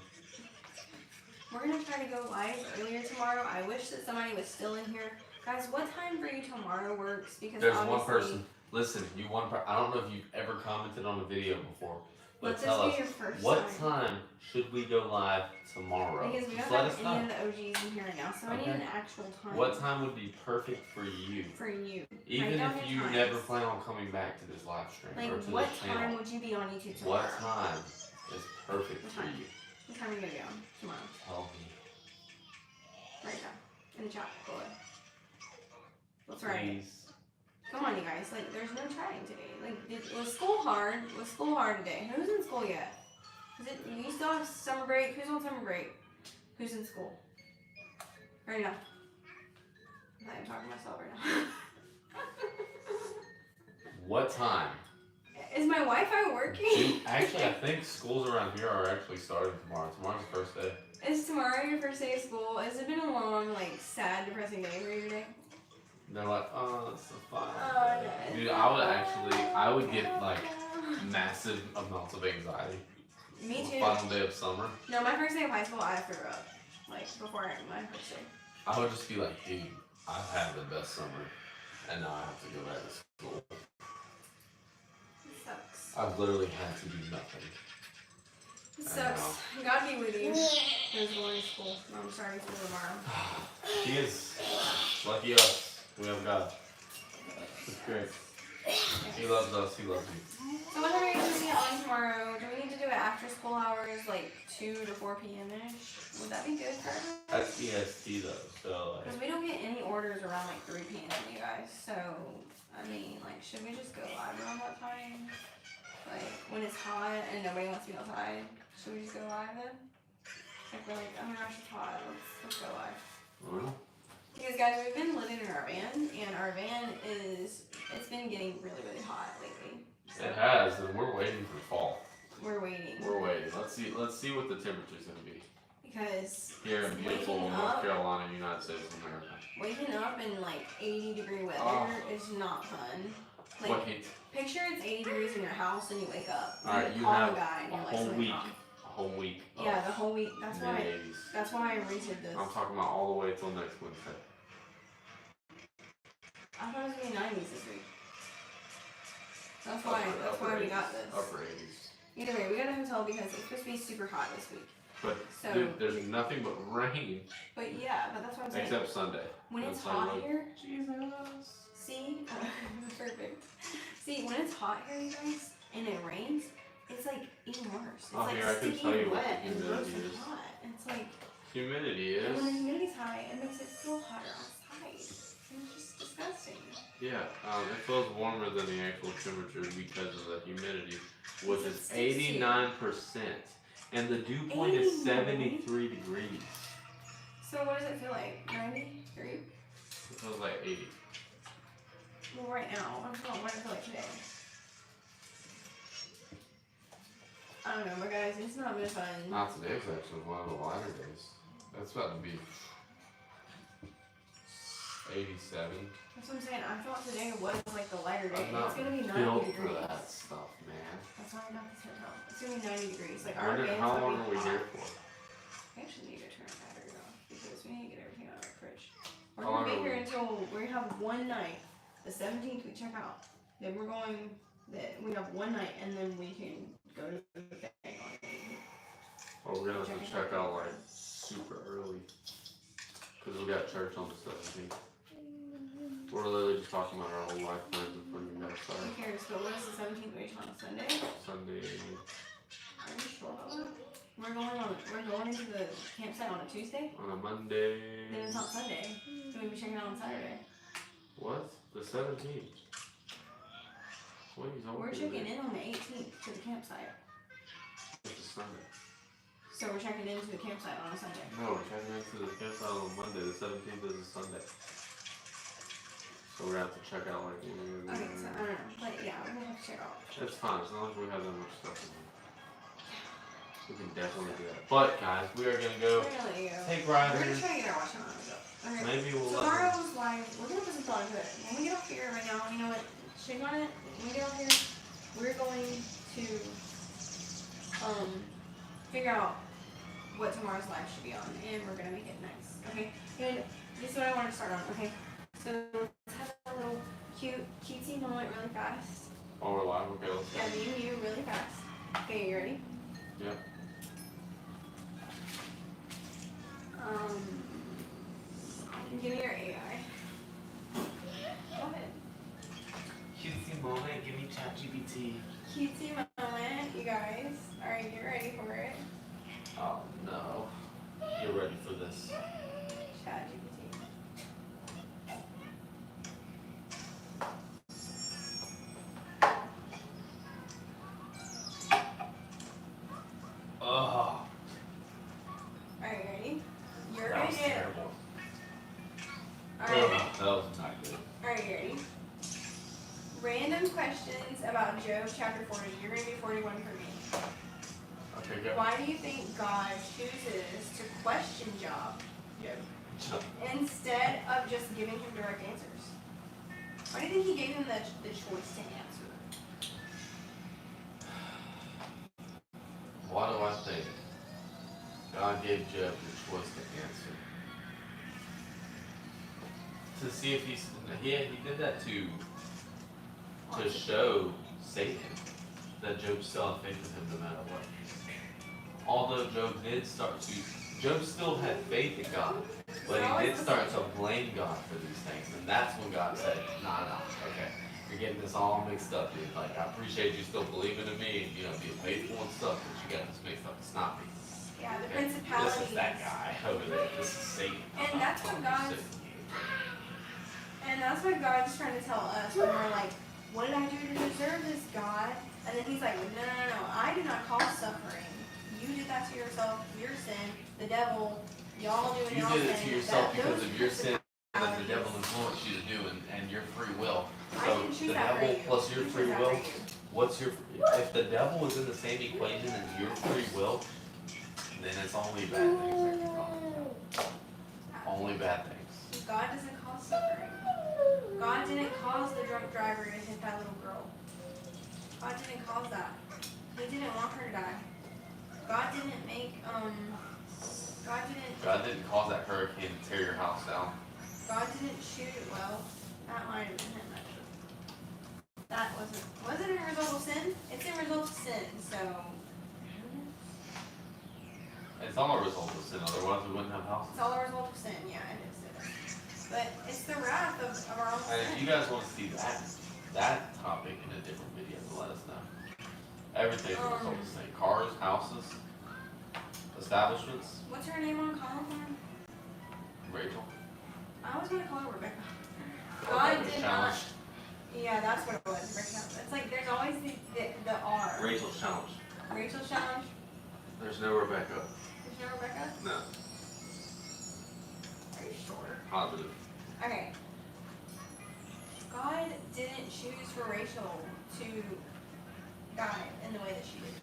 we're gonna try to go live earlier tomorrow. I wish that somebody was still in here, guys. What time for you tomorrow works? Because there's obviously, one person. Listen, I don't know if you've ever commented on a video before, but Let's tell just us be your first what time. time should we go live tomorrow? Because we Just don't let have us any know. of the OGs in here right now, so I need Okay. an actual time. What time would be perfect for you? for you? Even down if your you times. never plan on coming back to this live stream Like, or to what this time channel, would you be on YouTube tomorrow? what time is perfect What for time? you? What time are you gonna be on tomorrow? Tell me. Right now. In the chat. Go ahead. Let's write it. Please. Come on, you guys. Like, there's no chatting today. Like, was school hard? Was school hard today? Who's in school yet? Is it, you still have summer break? Who's on summer break? Who's in school? Right now. I'm talking to myself right now. What time? Is my Wi-Fi working? Dude, actually, I think schools around here are actually starting tomorrow. Tomorrow's the first day. Is tomorrow your first day of school? Has it been a long, like, sad, depressing day for you today? They're like, oh, it's so fun. Oh, no. Dude, I would get like massive amounts of anxiety. Me too. Final day of summer. No, my first day of high school, I threw up. Like, before my first day. I would just be like, dude, I've had the best summer, and now I have to go back to school. It sucks. I've literally had to do nothing. It sucks. God be with you. Who's going to school? I'm starting school tomorrow. He is. Lucky us. We have God. It's great. He loves us. He loves you. So what time are you going to be on tomorrow? Do we need to do it after school hours, like 2 to 4 p.m.-ish? Would that be good for everyone? That's EST though, so Because we don't get any orders around like 3 p.m., you guys. So, I mean, like, should we just go live around that time? Like, when it's hot and nobody wants to be outside, should we just go live then? Like, we're like, oh my gosh, it's hot. Let's go live. Well, Because, guys, we've been living in our van, and our van it's been getting really, really hot lately. So it has, and we're waiting for fall. we're waiting. We're waiting. Let's see what the temperature's gonna be. Because Here in beautiful waking North up- Carolina, United States of America. waking up in like 80-degree weather Oh. is not fun. Like, What heat? picture it's 80 degrees in your house and you wake up. Alright, you you call have a guy and a you're like, whole something's week. wrong. A whole week. Yeah, the whole week. That's why. mid-80s. That's why I redid this. I'm talking about all the way till next Wednesday. I thought it was gonna be 90s this week. That's why. That's Upper why we 80s. got this. Upper 80s. Either way, we got a hotel because it's supposed to be super hot this week. But So- dude, there's nothing but rain But yeah, but that's what I'm saying. except Sunday. When And it's hot Sunday, here, Jesus. see, perfect. See, when it's hot here, you guys, and it rains, it's like even worse. It's Oh, like here, I can sticky tell you and what wet the and gross humidity and is. hot. And it's like, Humidity and when the is. humidity's high, it makes it feel hotter outside. And it's just disgusting. Yeah, it feels warmer than the actual temperature because of the humidity, which It's is at 60. 89%. And the dew point is 89? 73 degrees. So what does it feel like? 93? It feels like 80. Well, right now, I'm talking about what I feel like today. I don't know, but guys, it's not been fun. Not today's actually one of the lighter days. That's about to be 87. That's what I'm saying. I thought today was like the lighter day. I'm not It's gonna be 90 built degrees. for that stuff, man. That's why I got this hotel. It's gonna be 90 degrees. Like our Wonder van's how gonna long be are we hot. here for? We actually need to turn our battery off because we need to get everything out of our fridge. We're How gonna long be are here we? until we have one night. The 17th we check out. Then we're going. That we have one night and then we can go to the thing on the 18th. Or we're gonna have to check out like super early. Because we got church on the 17th. We're literally just talking about our whole life plans in front of you guys. Who Sorry. cares? But what is the 17th wait on a Sunday? Sunday. Are you sure about that? We're going into the campsite on a Tuesday? On a Monday. Then it's not Sunday. So we'll be checking out on Saturday. What? The 17th. What are you talking We're about? checking in on the 18th to the campsite. It's a Sunday. So we're checking into the campsite on a Sunday. No, we're checking into the campsite on Monday. The 17th is a Sunday. So we're gonna have to check out like. Okay, so I don't know. But yeah, we're gonna have to check out. It's fine as long as we have that much stuff in there. We can definitely do that. But guys, we are gonna go We're gonna let you go. take We're gonna riders. try to get our watch on. Okay. Maybe we'll let them. Tomorrow's live. We're gonna put some thought into it. When we get off here right now, you know what? Shake on it. When we get off here, we're going to figure out what tomorrow's live should be on, and we're gonna make it nice. Okay. And this is what I want to start on. Okay. So let's have a little cutesy moment really fast. Oh, we're live. Okay, let's go. Yeah, me and you really fast. Okay, you ready? Yeah. Give me your AI. Go ahead. Cutesy moment. Give me ChatGPT. Cutesy moment, you guys. Are you ready for it? Oh no. You're ready for this. ChatGPT. Oh. Are you ready? You're That gonna was get. terrible. Alright. That was not good. Are you ready? Random questions about Job chapter 40. You're gonna be 41 for me. Okay, go. Why do you think God chooses to question Job instead of just giving him direct answers? Why do you think he gave him the choice to answer? Why do gave Job the choice to answer. To see if he did that to show Satan that Job still had faith in him no matter what. Although Job still had faith in God, but he did start to blame God for these things, and that's when God said, nah, okay, you're getting this all mixed up, dude. Like, I appreciate you still believing in me and, being faithful and stuff, but you got this mixed up. It's not me. Yeah, the Okay? principalities. This is that guy over there. This is Satan. And that's what God's trying to tell us when we're like, what did I do to deserve this, God? And then he's like, no, I did not cause suffering. You did that to yourself, your sin, the devil, y'all doing y'all You did it to yourself because of your sin that the devil principalities. influenced you to do and your free will. I So didn't choose the that for devil you. plus your Who free chose that will, for you? if the devil is in the same equation as your free will, then it's only bad things that can come. Only bad things. God doesn't cause suffering. God didn't cause the drunk driver to hit that little girl. God didn't cause that. He didn't want her to die. God didn't make, God didn't cause that hurricane to tear your house down. God didn't shoot it well. That might have been him, actually. That wasn't it a result of sin? It's a result of sin, so. It's all a result of sin, otherwise we wouldn't have houses. It's all a result of sin, yeah, it is. But it's the wrath of our own And if sin. you guys want to see that topic in a different video, let us know. Everything's a result of sin. Cars, houses, establishments. What's her name on column form? Rachel. I was gonna call her Rebecca. God did not. Challenged. Yeah, that's what it was. Rebecca. It's like there's always the R. Rachel's challenged. Rachel's challenge. There's no Rebecca. There's no Rebecca? No. Are you sure? Positive. Okay. God didn't choose for Rachel to die in the way that she did.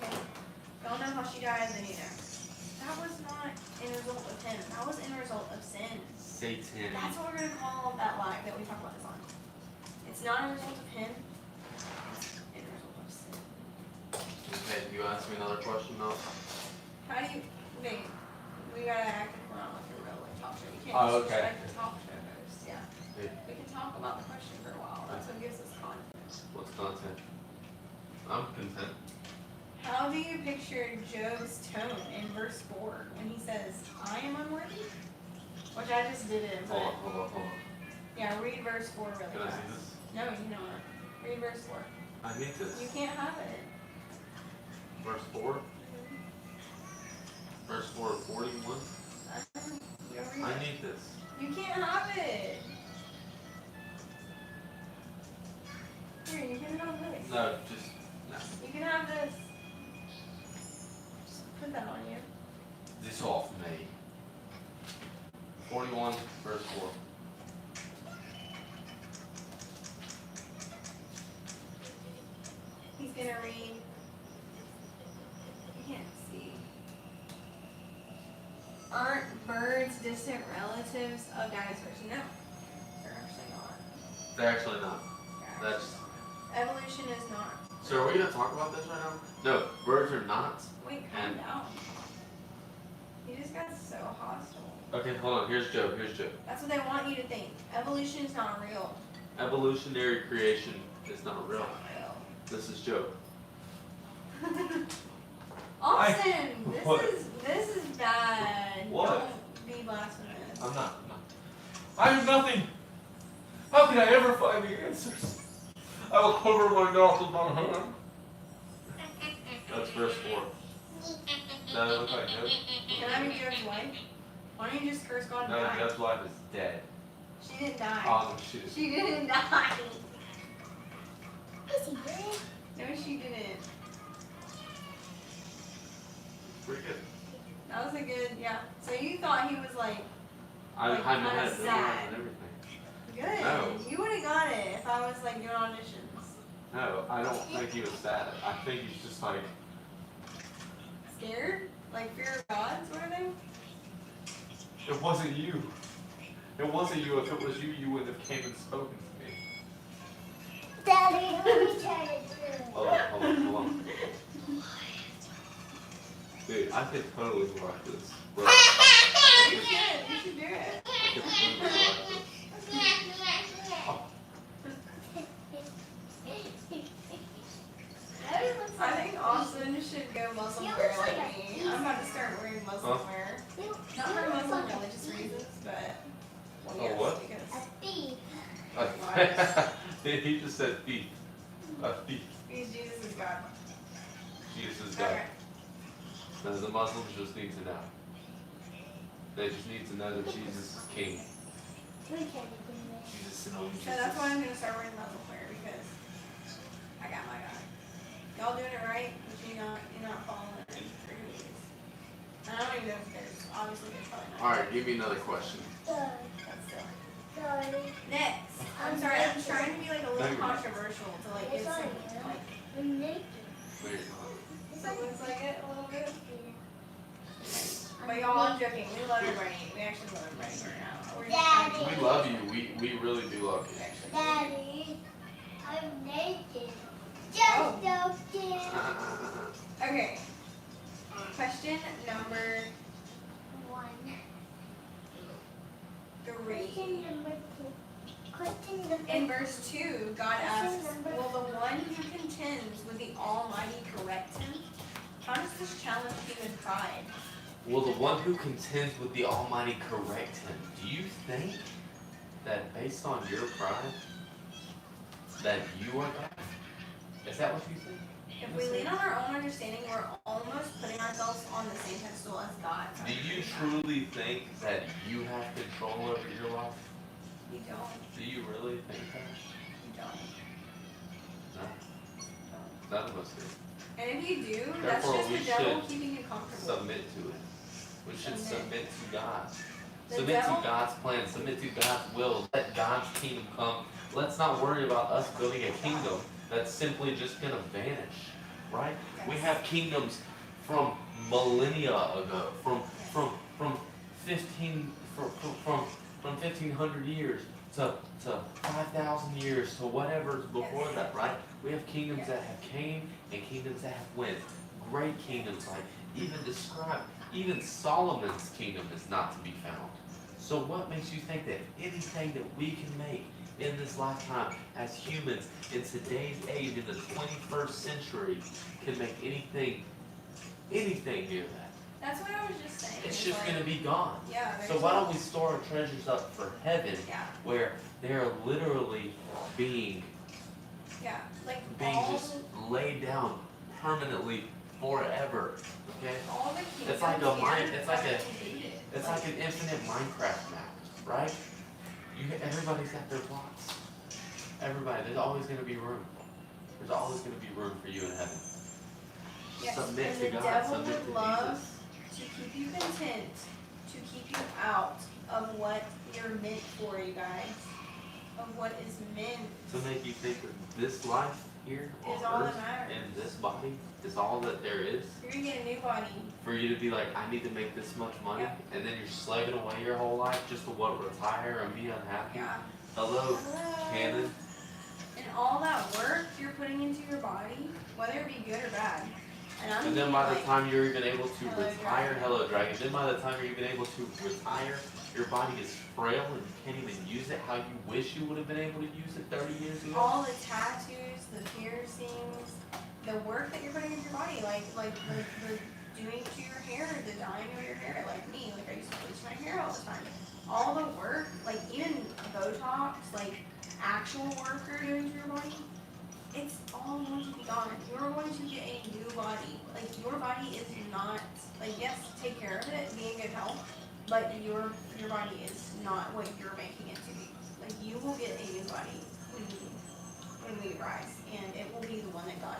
Okay? Y'all know how she died, then you know. That was not in result of him. That was in result of sin. Satan. That's what we're gonna call that lie that we talk about this on. It's not a result of him. It's in result of sin. Okay, you ask me another question now? How do you? Okay, we gotta act like we're not like a real like talk show. You can't Oh, just okay. respect the talk show host. Yeah. Yeah. We can talk about the question for a while. That's what gives us content. What's content? I'm content. How do you picture Job's tone in verse 4 when he says, I am unworthy? Which I just didn't, but Hold on. yeah, read verse 4 really Can I fast. see this? No, you know it. Read verse 4. I need this. You can't have it. Verse 4? Verse 4 of 41? You don't read I it. need this. You can't have it. Here, you can have this. No, just, no. You can have this. Just put that on you. This off me. 41, verse 4. He's gonna read. You can't see. Aren't birds distant relatives of dinosaurs? No, they're actually not. They're actually not. They're That's. Evolution is not. So are we gonna talk about this right now? No, birds are not. Wait, calm And- down. You just got so hostile. Okay, hold on. Here's Joe. That's what they want you to think. Evolution is not real. Evolutionary creation is not It's real. not This is Joe. real. Austin, What? this is bad. What? Don't be blasphemous. I'm not. I have nothing. How can I ever find the answers? I will cover my mouth with my hand. That's verse 4. Does that look like Job? Can I be Job's wife? Why don't you just curse God and No, die? Job's wife is dead. She didn't die. Oh, she is. She didn't die. Yes, he did. No, she didn't. Pretty good. That was a good, yeah. So you thought he was like, I Like, had kinda it sad. and everything. good. No. You would have got it if I was like doing auditions. No, I don't think he was sad. I think he's just like, Scared? Like fear of God sort of thing? it wasn't you. It wasn't you. If it was you, you wouldn't have came and spoken to me. Daddy, let me try to do it. Hold on. Dude, I could totally watch this. Bro, You should do it. I could totally watch this. I think Austin should go Muslim wear like me. I'm about to start wearing Muslim wear. Not for Muslim religious reasons, but well, Oh, yes, what? because He just said thief. A thief. because Jesus is God. Jesus is God. Okay. Now, the Muslims just need to know. They just need to know that Jesus is king. Jesus and only So Jesus. that's why I'm gonna start wearing Muslim wear because I got my God. Y'all doing it right, but you're not following it for your ways. And I don't even know if there's obviously there's probably not. Alright, give me another question. But still. Next. I'm sorry, I'm trying to be like a No, little you're not. controversial to like get some like Where you going? it looks like it a little bit. But y'all, I'm joking. We love everybody. We actually love everybody right now. We're just trying to be- We love you. We really do love you. Actually. Daddy, I'm naked. Just joking. Okay. Question number 3. In verse 2, God asks, will the one who contends with the Almighty correct him? How does this challenge human pride? Will the one who contends with the Almighty correct him? Do you think that based on your pride, that you are God? Is that what you think? If we lean on our own understanding, we're almost putting ourselves on the same pedestal as God. Do you truly think that you have control over your life? You don't. Do you really think that? You don't. No. None of us do. And if you do, that's Therefore, just we the devil should keeping you comfortable. Submit to it. We should submit to God. The Submit devil- to God's plan. Submit to God's will. Let God's kingdom come. Let's not worry about us building a kingdom that's simply just going to vanish, right? We have kingdoms from millennia ago, from 1500 years to 5,000 years to whatever's before that, right? We have kingdoms that have came and kingdoms that have went. Great kingdoms, like even Solomon's kingdom is not to be found. So what makes you think that anything that we can make in this lifetime as humans in today's age, in the 21st century, can make anything near that? That's what I was just saying. It's just going to be gone. Yeah. So why don't we store our treasures up for heaven, Yeah. where they're literally being Yeah. Like all, just laid down permanently forever. Okay? all the kingdoms. It's like a mind- here it's like are a- completed. It's like an infinite Minecraft map, right? Everybody's got their blocks. Everybody, there's always going to be room. There's always going to be room for you in heaven. Yes, Submit and to the God. devil Submit would to love Jesus. to keep you content, to keep you out of what you're meant for, you guys. Of what is meant. To make you think that this life here Is on all that earth matters. and this body is all that there is. You're gonna get a new body. For you to be like, I need to make this much money, Yep. and then you're slaving away your whole life just to what, retire and be unhappy? Yeah. Hello, Hello. Cannon. And all that work you're putting into your body, whether it be good or bad. And then by the like, time you're even able to Hello, retire, Dragon. hello Dragon, then by the time you're even able to retire, your body is frail and you can't even use it how you wish you would have been able to use it 30 years ago. all the tattoos, the piercings, the work that you're putting into your body, like the doing to your hair, the dyeing of your hair, like me, like I used to bleach my hair all the time. All the work, like even Botox, like actual work you're doing to your body, it's all going to be gone. You're going to get a new body. Like your body is not, like yes, take care of it, be in good health, but your body is not what you're making it to be. Like you will get a new body when we rise, and it will be the one that God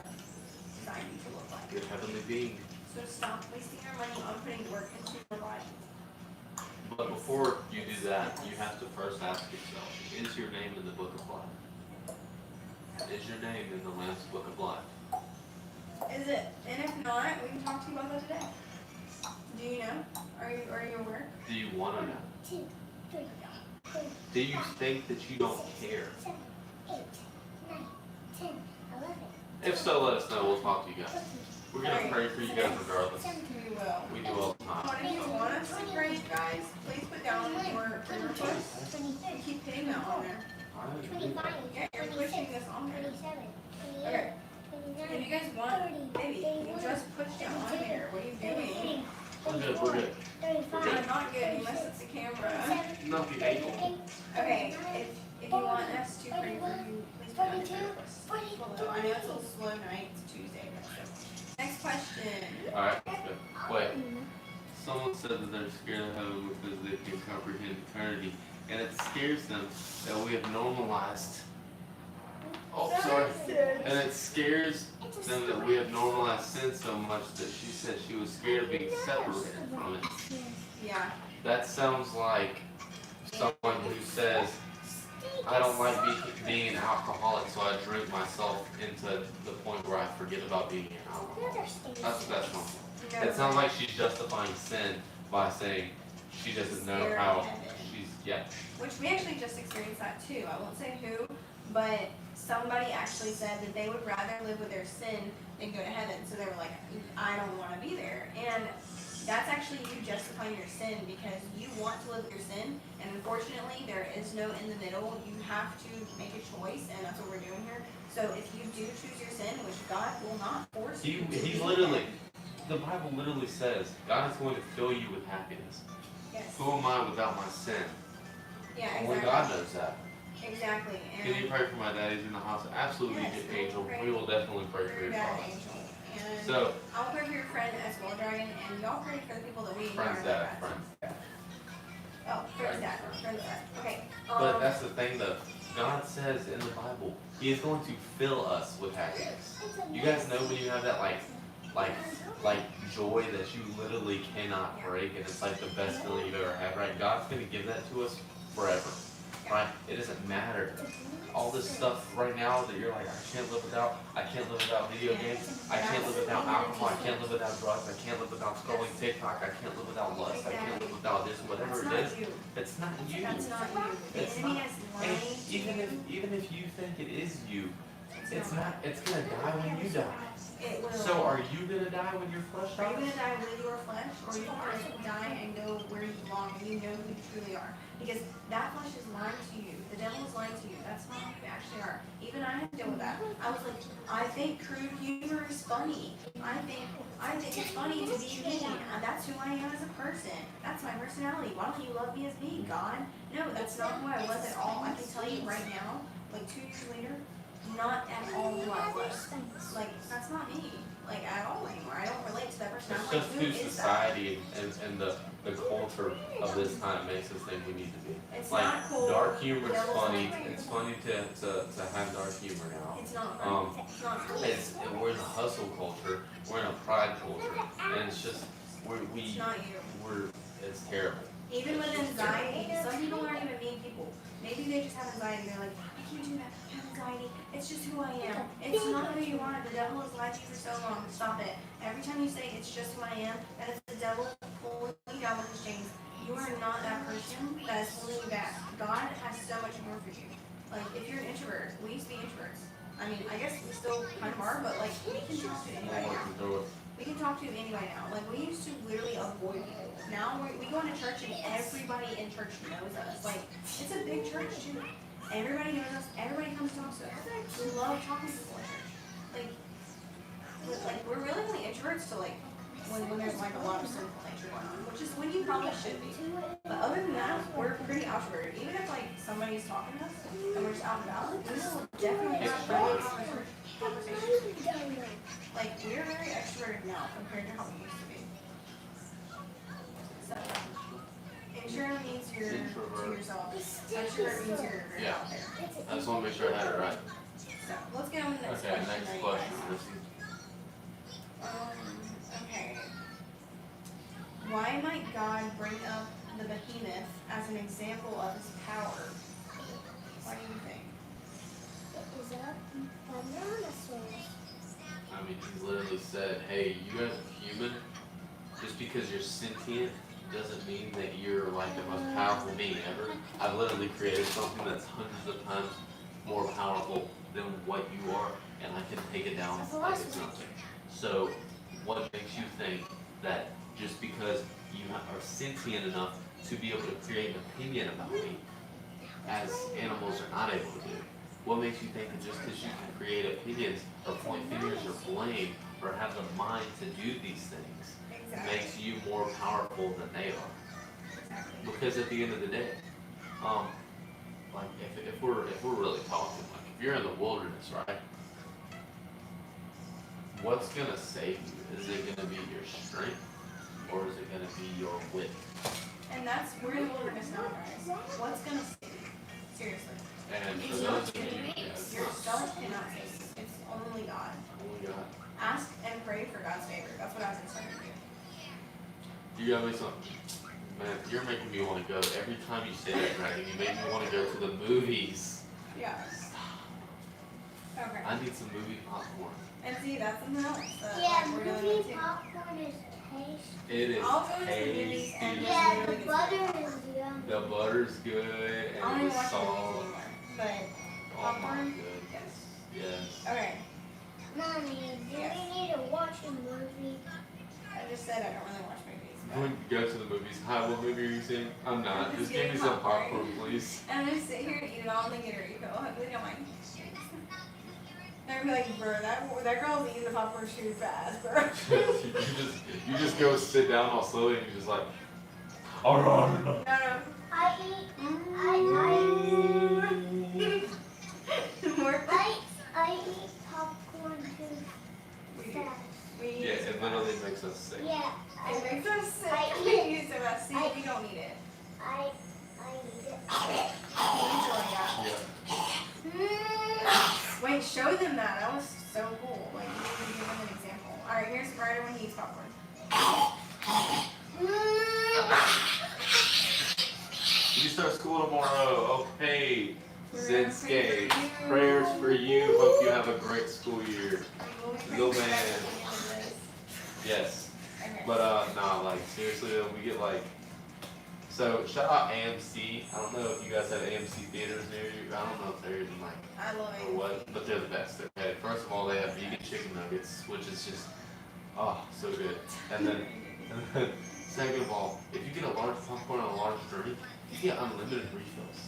designed you to look like. Your heavenly being. So stop wasting your money on putting work into your body. But before you do that, you have to first ask yourself, is your name in the book of life? Is your name in the Lamb's book of life? Is it? And if not, we can talk to you about that today. Do you know? Are you aware? Do you want to know? 2, 3, 4, Do you think that you don't care? 7, 8, 9, 10, 11. If so, let us know. We'll talk to you guys. 14, We're gonna pray for you guys regardless. We will. We do all the time. What if you want us to pray, guys? Please put down your prayer requests. Keep hitting that on there. Yeah, you're pushing this on there. Okay. If you guys want, baby, you just push down on here. What are you doing? We're good, we're good. I'm not good. You messed up the camera. Not the ankle. Okay. If you want us to pray for you, please put down your prayer requests. Although I know it's a little slow night. It's Tuesday. So. Next question. Alright, that's good. Wait. Someone said that they're scared of heaven because they can comprehend eternity. And it scares them that we have normalized. Oh, sorry. And it scares them that we have normalized sin so much that she said she was scared of being separated from it. Yeah. That sounds like someone who says, I don't like being an alcoholic, so I drink myself into the point where I forget about being an alcoholic. That's what that sounds like. It sounds like she's justifying sin by saying she doesn't know how she's, yeah. Which we actually just experienced that too. I won't say who, but somebody actually said that they would rather live with their sin than go to heaven. So they were like, I don't want to be there. And that's actually you justifying your sin because you want to live with your sin. And unfortunately, there is no in the middle. You have to make a choice, and that's what we're doing here. So if you do choose your sin, which God will not force you to He's do, literally, the Bible literally says, God is going to fill you with happiness. yes. Who am I without my sin? Yeah, Only exactly. God knows that. Exactly. Can you And pray for my daddies in the hospital? Absolutely, Yes, Angel. pray. We will definitely pray for your your dad, father. Angel. And So, I'll pray for your friend as well, Dragon, and y'all pray for the people that we friend's encounter. dad, friend's dad. Oh, friend's dad, friend's dad. Okay. But that's the thing though. God says in the Bible, He is going to fill us with happiness. You guys know when you have that like joy that you literally cannot break, and it's like the best feeling you've ever had, right? God's going to give that to us forever, right? It doesn't matter. All this stuff right now that you're like, I can't live without video games, I can't live without alcohol, I can't live without drugs, I can't live without scrolling TikTok, I can't live without lust, I can't live without this, whatever it is. It's not you. That's not you. The It's enemy not. has And lied to you. even if you think it is you, it's not. It's gonna die when you die. It will. So are you gonna die when your flesh Are you dies? gonna die with your flesh, or are you gonna die and go where you belong and you know who you truly are? Because that flesh is lying to you. The devil is lying to you. That's not who you actually are. Even I had to deal with that. I was like, I think crude humor is funny. I think it's funny to be me. That's who I am as a person. That's my personality. Why don't you love me as me, God? No, that's not who I was at all. I can tell you right now, like 2 years later, not at all who I was. Like, that's not me, like, at all anymore. I don't relate to that person. It's I'm like, just who who is that? society and the culture of this time makes us think we need to be. It's Like not cool. dark humor is Devil's funny. lying. It's funny to have dark humor now. It's not funny. It's not cool. We're in a hustle culture. We're in a pride culture, and it's just It's not you. it's terrible. Even with anxiety, some people aren't even mean people. Maybe they just have anxiety. They're like, I can't do that. I have anxiety. It's just who I am. It's not who you are. The devil has lied to you for so long. Stop it. Every time you say it's just who I am, that is the devil pulling you down with his chains. You are not that person that is holding you back. God has so much more for you. Like, if you're an introvert, we used to be introverts. I mean, I guess we still kind of are, but like, we can talk to anybody now. We can talk to anybody now. Like, we used to literally avoid people. Now we go into church and everybody in church knows us. Like, it's a big church too. Everybody knows us. Everybody comes to talk to us. We love talking to people in church. Like we're really only introverts to like when there's like a lot of sinful nature going on, which is when you probably should be. But other than that, we're pretty outward. Even if like somebody's talking to us and we're just out and about, we will definitely have really conversations. Like, we're very extroverted now compared to how we used to be. So, introvert means you're to yourself. Extrovert means you're very out there. I just want to make sure I had it right. So, let's get on to the next Okay, question. next now, you question. guys. Okay. Why might God bring up the behemoth as an example of his power? Why do you think? Dinosaurs. I mean, he literally said, hey, you guys are human. Just because you're sentient doesn't mean that you're like the most powerful being ever. I've literally created something that's hundreds of times more powerful than what you are, and I can take it down like it's nothing. So, what makes you think that just because you are sentient enough to be able to create an opinion about me, as animals are not able to do? What makes you think that just because you can create opinions or point fingers or blame or have the mind to do these things makes you more powerful than they are? Because at the end of the day, like if we're really talking, like if you're in the wilderness, right? What's gonna save you? Is it gonna be your strength or is it gonna be your wit? And that's, we're in the wilderness now, guys. What's gonna save you? Seriously. And for It's those not of you, it's yourself cannot save you. It's only God. only God. Ask and pray for God's favor. That's what I was inspired to do. You got me something. Man, you're making me want to go. Every time you say that, Dragon, you make me want to go to the movies. Yeah. Okay. I need some movie popcorn. And see, that's something else that Yeah, we're dealing movie with too. popcorn is tasty. It is I'll go to the movies tasty. and Yeah, the really good butter stuff. is yummy. The butter's good I don't and even the watch the movies salt. anymore. But Oh my popcorn? goodness. Yes. Yes. Okay. Mommy, do Yes. we need to watch a movie? I just said I don't really watch movies. I'm going to go to the movies. Hi, what movie are you seeing? I'm not. I'm Just just give me getting some popcorn. popcorn, please. And I just sit here and eat it all and then get her eat it. I really don't mind. They're gonna be like, bro, that girl's eating the popcorn too fast, bro. you just go sit down all slowly and you're just like, oh no. No, no. I eat, More. I eat popcorn too fast. We Yeah, it literally makes us sick. Yeah, It makes us sick. I We eat- use it as seed. We don't need it. I eat it. We enjoy that. Yeah. Wait, show them that. That was so cool. Like, you need to give them an example. Alright, here's Ryder when he eats popcorn. You start school tomorrow. Okay. Prayers for Zensuke. you. Prayers for you. Hope you have a great school year. We'll be Go praying for man. you at the end of this. Yes. Okay. But nah, like seriously though, we get like, so shout out AMC. I don't know if you guys have AMC theaters near you. I don't know if they're even like I love or it. what, but they're the best. Okay, first of all, they have vegan chicken nuggets, which is just so good. And then second of all, if you get a large popcorn and a large drink, you get unlimited refills.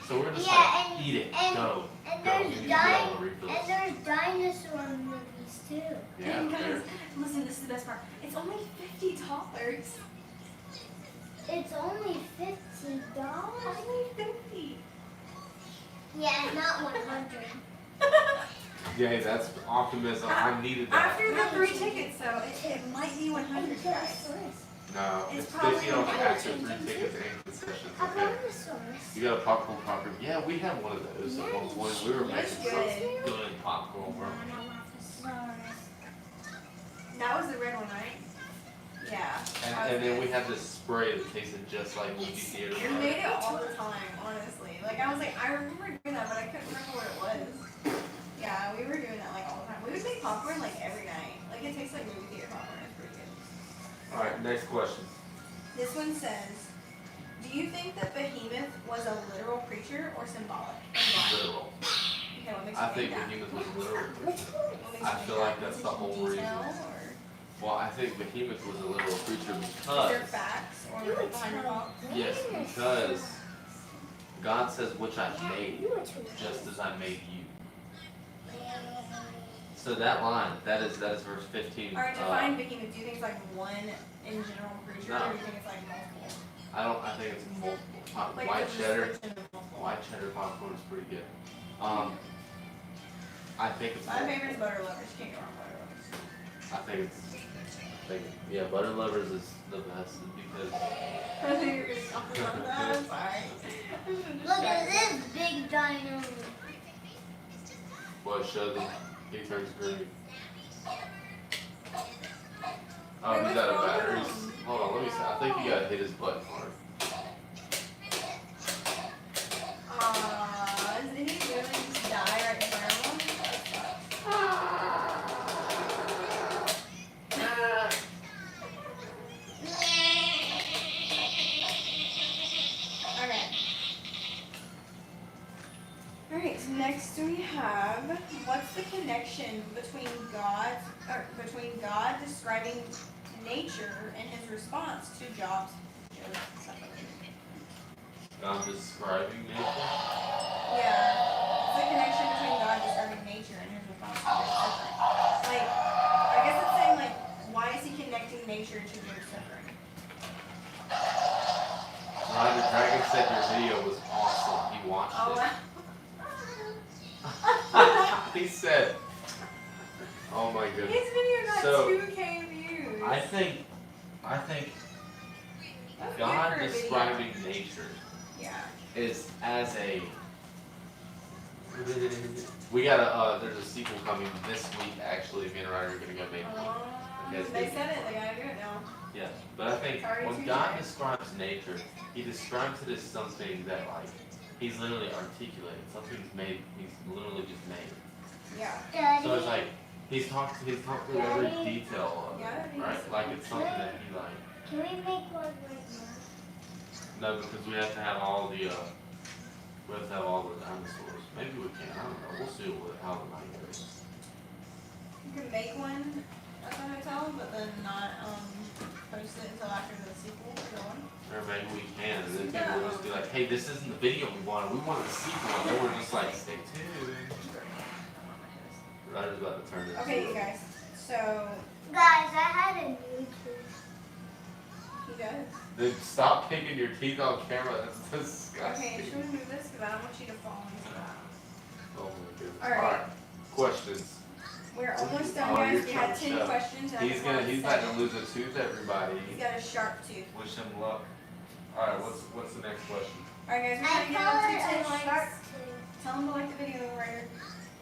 So we're just Yeah, like, eat it, and- go. And Go, there's you need to get all the refills. and there's dinosaur movies too. Yeah, And guys, they're- listen, this is the best part. It's only $50. It's only $50. Only 50. Yeah, not 100. yeah, hey, that's optimism. I needed that. After the 3 tickets, though, it might be 100, guys. No, It's it's probably $50 not. after 3 tickets and concessions. A Okay. brontosaurus. You got a popcorn popper. Yeah, we had one of those at one point. We were It's making some good. good popcorn, bro. That was the red one, right? Yeah. that And was then we good. had this spray that tasted just like movie theater. We made it all the time, honestly. Like, I was like, I remember doing that, but I couldn't remember what it was. Yeah, we were doing that, like, all the time. We would make popcorn, like, every night. Like, it tastes like movie theater popcorn. It's pretty good. Alright, next question. This one says, do you think that Behemoth was a literal creature or symbolic? And why? Literal. Okay, what makes I you think think that? Behemoth was literal. What makes I you feel think like that? that's Is the it whole detail, reason. or Well, I think Behemoth was a literal creature is there because, facts or behind your box? yes, because God says, which I made, just as I made you. So that line, that is verse 15. Alright, define Behemoth. Do you think it's like one in general creature, No. or do you think it's like multiple? I think it's multiple. Like White the cheddar. description of multiple. White cheddar popcorn is pretty good. I think it's My multiple. favorite is butter lovers. You can't go wrong with butter lovers. I think yeah, butter lovers is the best because I think you're gonna stop on that. I'm sorry. Look at this big dino. well, it shows him he turns green. Oh, Wait, he's what's out of wrong with batteries. him? Hold on, let me see. I think he got hit his button hard. Did he really just die right in front of him? Okay. Alright. next we have, what's the connection between God describing nature and his response to Job's suffering? God describing nature? Yeah. What's the connection between God describing nature and his response to Job's suffering? Like, I guess it's saying like, why is he connecting nature to Job's suffering? Ryan, the Dragon said your video was awesome. He watched Oh, it. He said, oh my goodness. his video got So, 2K views. I think That's God good for a video. describing nature Yeah. is as a. We got there's a sequel coming this week actually. Me and Ryan are gonna go make one. They said it, they gotta do it now. Yeah, but I think Sorry, when too God bad. describes nature, he describes it as something that like he's literally articulated. Something's made. He's literally just made. Yeah. Daddy. So it's like he's talked through every detail of Yeah, it, right? Like it's something that he like. Can we make one right now? No, because we have to have all the dinosaurs. Maybe we can. I don't know. We'll see how the night goes. You can make one at the hotel, but then not post it until after the sequel or the one. Or maybe we can, and then people will just be like, "Hey, this isn't the video we wanted. We wanted a sequel." And then we're just like, "Stay tuned." Ryder's about to turn this. Okay, you guys. So Guys, I had a new tooth. he does. Then stop picking your teeth on camera. That's disgusting. Okay, should we move this? Because I don't want you to fall into that. Oh my goodness. Alright. Questions. We're almost done, Oh, guys. you're We trying had to 10 show. questions. And He's about to lose a tooth, everybody. He's got a sharp tooth. Wish him luck. Alright, what's the next question? Alright, guys, we're I trying to get colored up to a 10 sharp. lights too. Tell them to like the video, Ryder.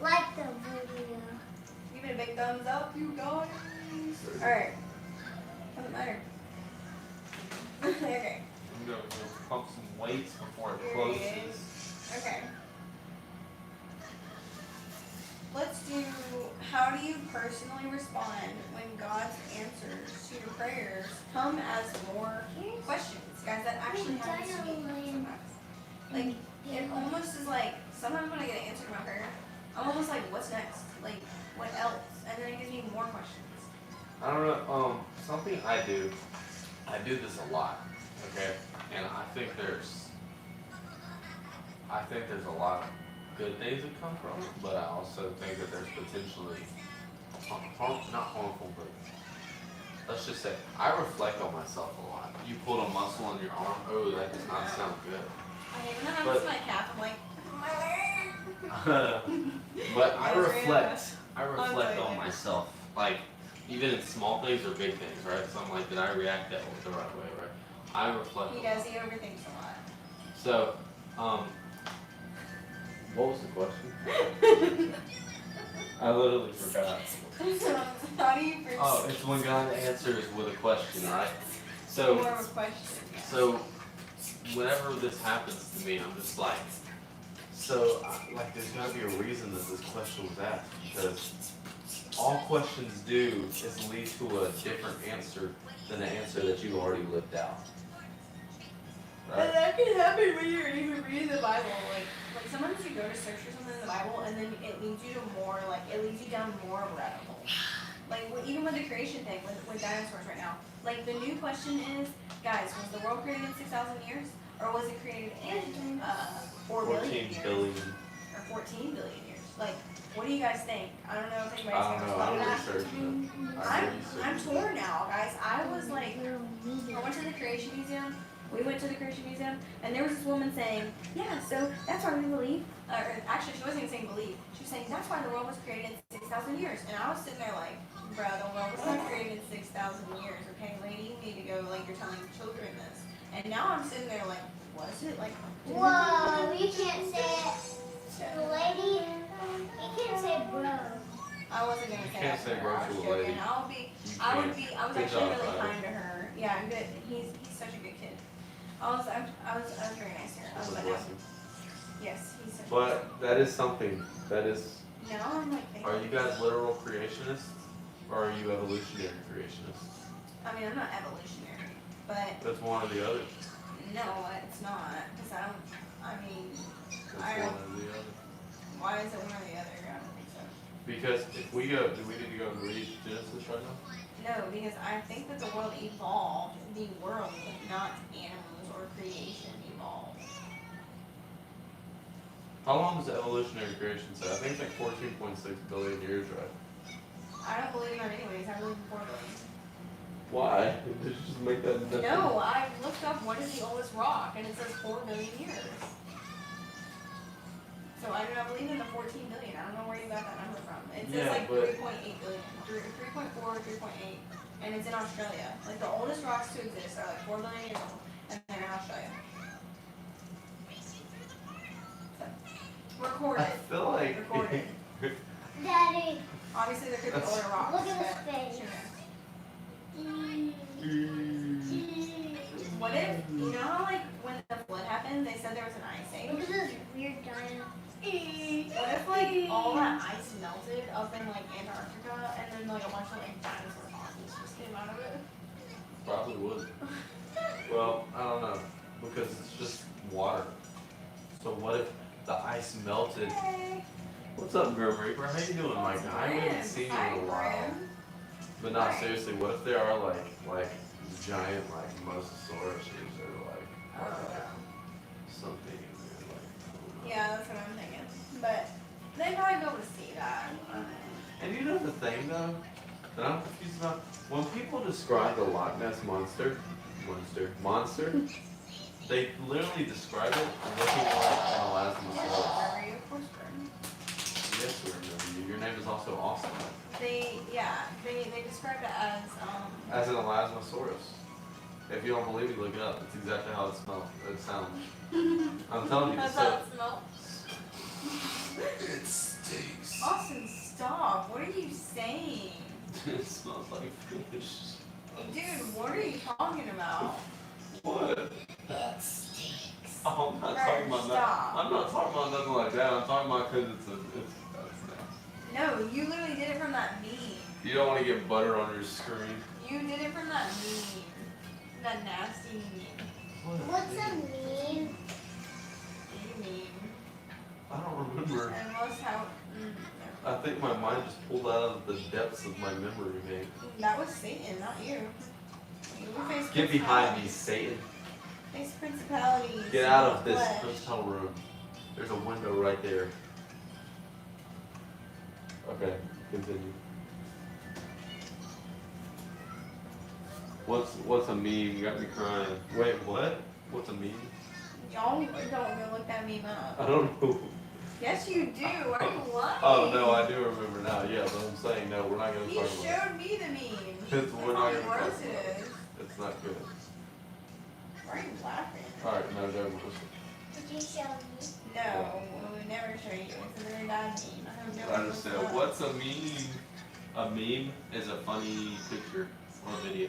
Like the video. Give it a big thumbs up, you guys. Alright. Doesn't matter. Okay. I'm gonna pump some weights before it Here it closes. Okay. Let's do, how do you personally respond when God's answers to your prayers come as more questions? Guys, that actually happens to me sometimes. Like, it almost is like, sometimes when I get an answer to my prayer, I'm almost like, what's next? Like, what else? And then it gives me more questions. I don't know, something I do this a lot, okay? And I think there's a lot of good things that come from it, but I also think that there's potentially not harmful, but let's just say, I reflect on myself a lot. You pulled a muscle on your arm, oh, that does not sound good. Okay, when that happens to my calf, I'm like, But I That's reflect sorry. on myself, like, even in small things or big things, right? So I'm like, did I react that the right way, right? I reflect he a does, lot. he overthinks a lot. So, what was the question? I literally forgot. How do you proceed? Oh, it's when God answers with a question, right? So, More of a question. Yeah. so whenever this happens to me, I'm just like, so, like, there's gotta be a reason that this question was asked, because all questions do is lead to a different answer than the answer that you've already lived out. And Right? that can happen when you're even reading the Bible. Like sometimes you go to search for something in the Bible, and then it leads you to more, like, it leads you down more of a rabbit hole. Like, even with the creation thing, with dinosaurs right now. Like, the new question is, guys, was the world created in 6,000 years? Or was it created in 4 billion 14 years? billion. Or 14 billion years? Like, what do you guys think? I don't know if anybody's I don't know, gonna I'm that. researching it. I'm torn now, guys. I was like, I went to the Creation Museum. We went to the Creation Museum, and there was this woman saying, yeah, so that's why we believe. Or actually, she wasn't even saying believe. She was saying that's why the world was created in 6,000 years. And I was sitting there like, bro, the world was not created in 6,000 years. Okay, lady, you need to go, like, you're telling children this. And now I'm sitting there like, what is it? Like, Whoa, you can't say it. Lady, you can't say bro. I wasn't gonna say can't that say to her. bro I was to a joking. lady. I was Good actually job, really Ryder. kind to her. Yeah, good. He's such a good kid. I was very nice to her. I was like, yes, he's such a good But that is something, that is, kid. Now I'm like, thinking, are you guys literal creationists? Or are you evolutionary creationists? I mean, I'm not evolutionary, but That's one or the other. no, it's not. Because I mean, That's I one don't, or the other. Why is it one or the other? I don't think so. Because if we go, do we need to go and read Genesis right now? No, because I think that the world evolved. The world, not animals or creation, evolved. How long does evolutionary creation say? I think it's like 14.6 billion years, right? I don't believe that anyways. I believe in 4 billion. Why? Did you just make that? No, I looked up what is the oldest rock, and it says 4 billion years. So I do not believe in the 14 billion. I don't know where you got that number from. It says Yeah, like but 3.8 billion, 3.4, 3.8, and it's in Australia. Like the oldest rocks to exist are like 4 billion years old, and they're in Australia. So, recorded. I feel like Recorded. Daddy, Obviously, there could be older rocks. look at but his face. who knows? What if, you know how like when the flood happened, they said there was an ice age? Look at this weird dino. What if like all that ice melted up in like Antarctica and then like a bunch of like dinosaur fossils just came out of it? probably would. Well, I don't know because it's just water. So what if the ice melted? Hey. What's up, Grim Reaper? How you doing, my guy? I haven't seen you in a while. But no, seriously, what if there are like giant like mosasaurs or like something like Yeah, that's what I'm thinking. But they'd probably be able to see that. And you know the thing though that I'm confused about? When people describe the Loch Ness monster, they literally describe it looking like an elasmosaurus. Remember you, of course, Jordan. Yes, we remember you. Your name is also awesome. They described it As an elasmosaurus. If you don't believe me, look it up. It's exactly how it smells. It sounds. I'm telling you. That's So, how it smells. it stinks. Austin, stop. What are you saying? It smells like fish. Dude, what are you talking about? What? That stinks. Oh, I'm not Alright, talking about that. stop. I'm not talking about nothing like that. I'm talking about because it's nasty. No, you literally did it from that meme. You don't want to get butter on your screen. You did it from that meme. That nasty meme. What's a meme? You meme. I don't remember. And most how. I think my mind just pulled out of the depths of my memory, mate. That was Satan, not you. You face Get behind me, principalities. Satan. Face principalities. Get out of this flesh. hotel room. There's a window right there. Okay, continue. What's a meme? You got me crying. Wait, what? What's a meme? Y'all don't go look that meme up. I don't know. Yes, you do. Why are you lying? Oh no, I do remember now. Yeah, but I'm saying no. We're not gonna You talk about it. showed me the meme. We're not That's gonna how talk gross about it it. is. It's not good. Why are you laughing? All right, no, don't listen. Did you show me? No, we would never show you. It's a very bad meme. I have no I understand. idea What's a meme? A meme is a funny picture or video.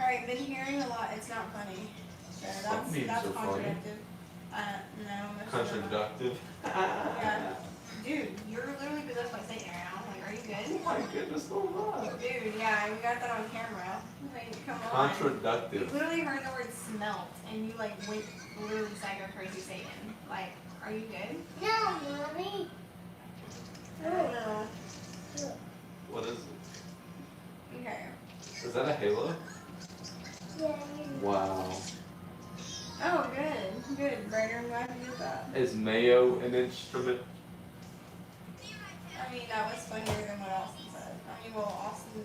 Alright, been hearing a lot. It's not funny. So Some memes that's are funny. contradictive. No, that's not. Contradictive. Yeah. Dude, you're literally possessed by Satan right now. Like, are you Oh good? my goodness, no lie. Dude, yeah, we got that on camera. Like, come on. You Contradictive. literally heard the word smelt and you like went literally psycho crazy Satan. Like, are you good? No, mommy. I don't know. What is it? Okay. Is that a halo? Yeah, Wow. Oh, good. Good, Brandon. I'm glad you did that. Is mayo an instrument? I mean, that was funnier than what Austin said. I mean, well, Austin.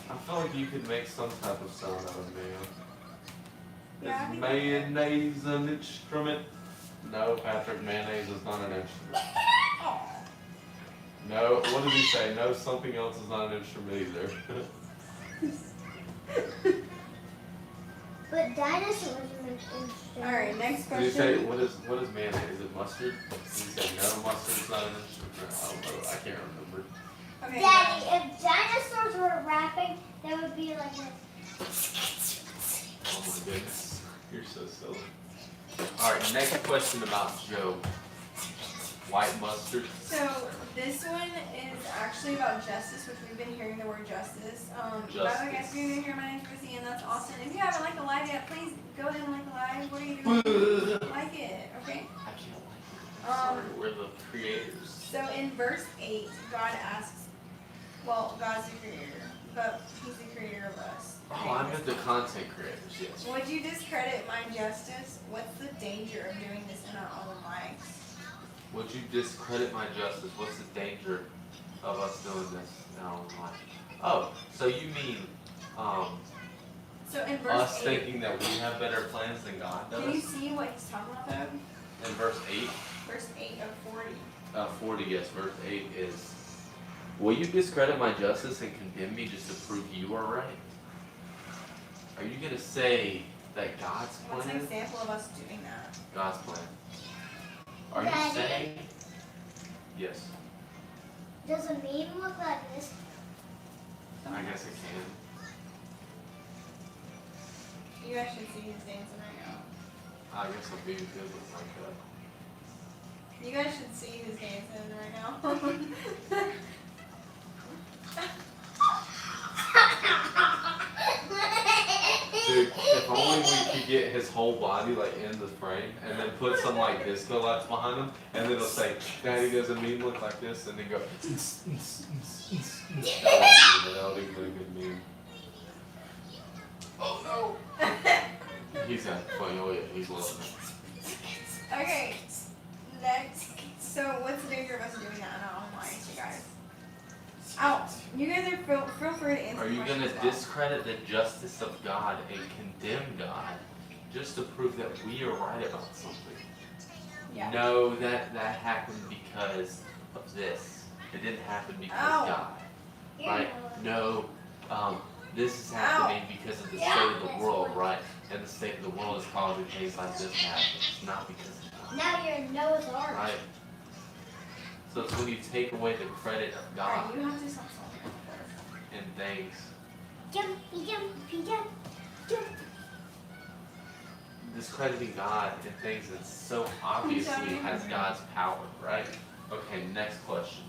I feel like you could make some type of sound out of mayo. Yeah, I Is think- mayonnaise an instrument? No, Patrick, mayonnaise is not an instrument. Aw. No, what did he say? No, something else is not an instrument either. But dinosaurs are interesting. Alright, next Did he say, question. what is mayonnaise? Is it mustard? Did he say no, mustard is not an instrument? I don't know, I can't remember. Okay, Daddy, if dinosaurs were rapping, they would be like this. Oh my goodness, you're so silly. Alright, next question about Joe. White mustard. So this one is actually about justice, which we've been hearing the word justice. By the way, guys, if you're new here, my name's Chrissy, and that's Austin. If you haven't liked the live yet, please go ahead and like the live. What are you doing? Like it, okay? I can't like Sorry, we're the creators. So in verse 8, God asks, well, God's the creator, but he's the creator of us. Oh, I meant the content creators, yes. Would you discredit my justice? What's the danger of doing this in our own lives? Would you discredit my justice? What's the danger of us doing this in our own life? Oh, so you mean So in verse us 8, thinking that we have better plans than God does? can you see what he's talking about though? In verse 8? Verse 8 of 40. 40, yes. Verse 8 is, will you discredit my justice and condemn me just to prove you are right? Are you going to say that God's What's an plan? example of us doing that? God's plan. Are you Daddy? saying? Yes, Does a meme look like this? I guess it can. You guys should see his dancing right now. I guess a meme could look like that. You guys should see who's dancing right now. Dude, if only we could get his whole body like in the frame and then put some like disco lights behind him and then it'll say, Daddy, does a meme look like this? And then go, that would be a good meme. Oh no! He's having fun, oh yeah, he's loving it. Okay, next. So what's the danger of us doing that in our own lives, you guys? Oh, you guys are feel free to answer. Are you questions going to as well. discredit the justice of God and condemn God just to prove that we are right about something? Yeah. No, that happened because of this. It didn't happen because Ow. of God. Right? No, this is Ow. happening because of the state of the world, right? And the state of the world is causing things like this to happen. It's not because of God. Now you're in Noah's Ark. Right? So it's when you take away the credit of God Alright, you have to stop talking. in things. Jumpy, jumpy, jump, jump. Discrediting God in things that so obviously has God's power, right? Okay, next question.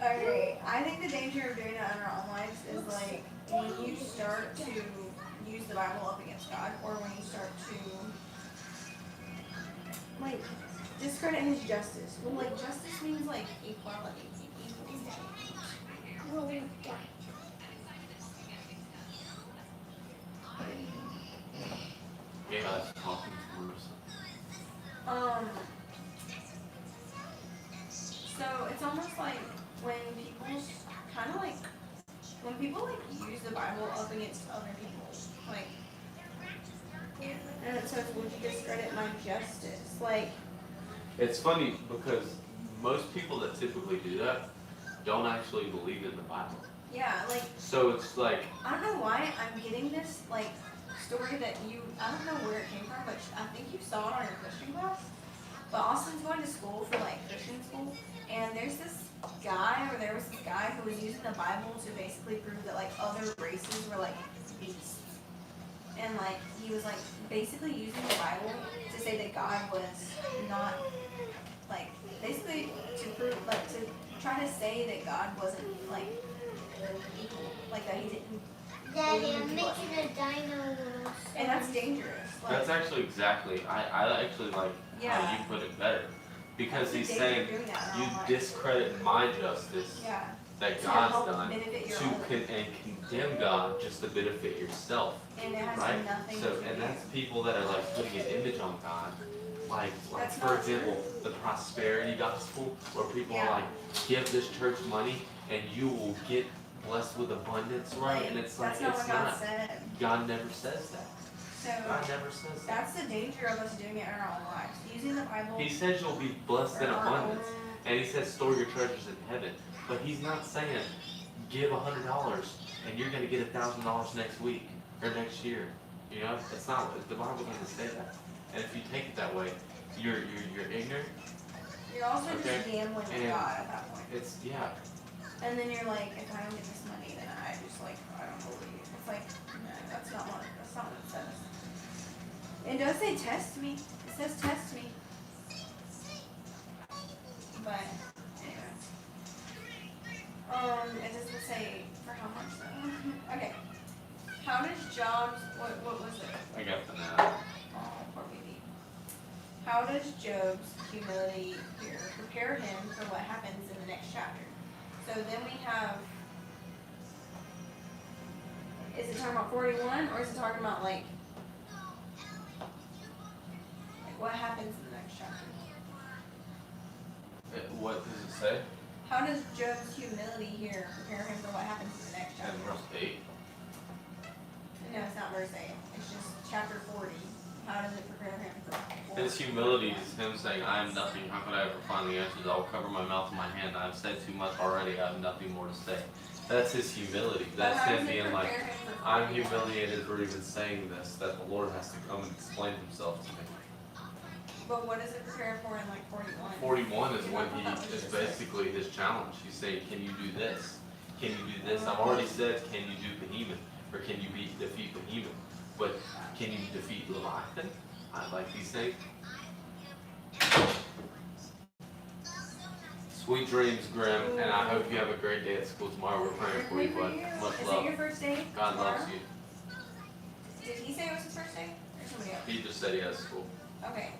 Okay, I think the danger of doing that in our own lives is like when you start to use the Bible up against God, or when you start to like discredit His justice. Well, like justice means like equality. Yeah, that's talking to us. So it's almost like when people kind of like when people like use the Bible up against other people, like, and it says, "Would you discredit my justice?" Like, It's funny because most people that typically do that don't actually believe in the Bible. yeah, like So it's like, I don't know why I'm getting this like story that I don't know where it came from, but I think you saw it on your Christian class. But Austin's going to school for like Christian school, and there was this guy who was using the Bible to basically prove that like other races were like beasts. And like he was like basically using the Bible to say that God was not like basically to prove like to try to say that God wasn't like equal, like that he didn't. Daddy, I'm making a dino. And that's dangerous. Like, that's actually exactly, I actually like how you put it better. Because he's saying, you discredit my justice yeah. that To God's help done benefit your to own. and condemn God just to benefit yourself. And it has Right? nothing So, to do. and that's people that are like putting an image on God. Like That's for not example, the prosperity gospel, where people are Yeah. like, give this church money and you will get blessed with abundance, right? And it's like, that's not it's what God not. said. God never says that. So God never says that. that's the danger of us doing it in our own lives. Using the Bible. He says you'll be blessed for in our abundance. own- And he says store your treasures in heaven. But he's not saying give $100 and you're going to get $1,000 next week or next year. You know, it's not. The Bible doesn't say that. And if you take it that way, you're ignorant. You're also Okay. just gambling with And God at that point. It's And then you're like, if I don't get this money, then I don't believe. It's like, no, that's not what it says. It does say test me. It says test me. But anyway. It doesn't say for how much though. Okay. How does Jobs what was it? I got the map. Oh, poor baby. How does Job's humility here prepare him for what happens in the next chapter? So then we have, is it talking about 41 or is it talking about like what happens in the next chapter? What does it say? How does Job's humility here prepare him for what happens in the next In chapter? verse 8. No, it's not verse 8. It's just chapter 40. How does it prepare him for His humility is him saying, I am nothing. How could I ever find the answers? I will cover my mouth with my hand. I have said too much already. I have nothing more to say. That's his humility. That's him being like, I'm humiliated for even saying this, that the Lord has to come and explain himself to me. But what does it prepare him for in like 41? 41 is when he is basically his challenge. He's saying, can you do this? Can you do this? I've already said, can you do Behemoth? Or can you defeat Behemoth? But can you defeat Leviathan? I like these things. Sweet dreams, Grim, and I hope you have a great day at school tomorrow. We're praying for you, bud. Much Is it love. your first day? God tomorrow? loves you. Did he say it was his first day? Or somebody else? He just said he has school. Okay.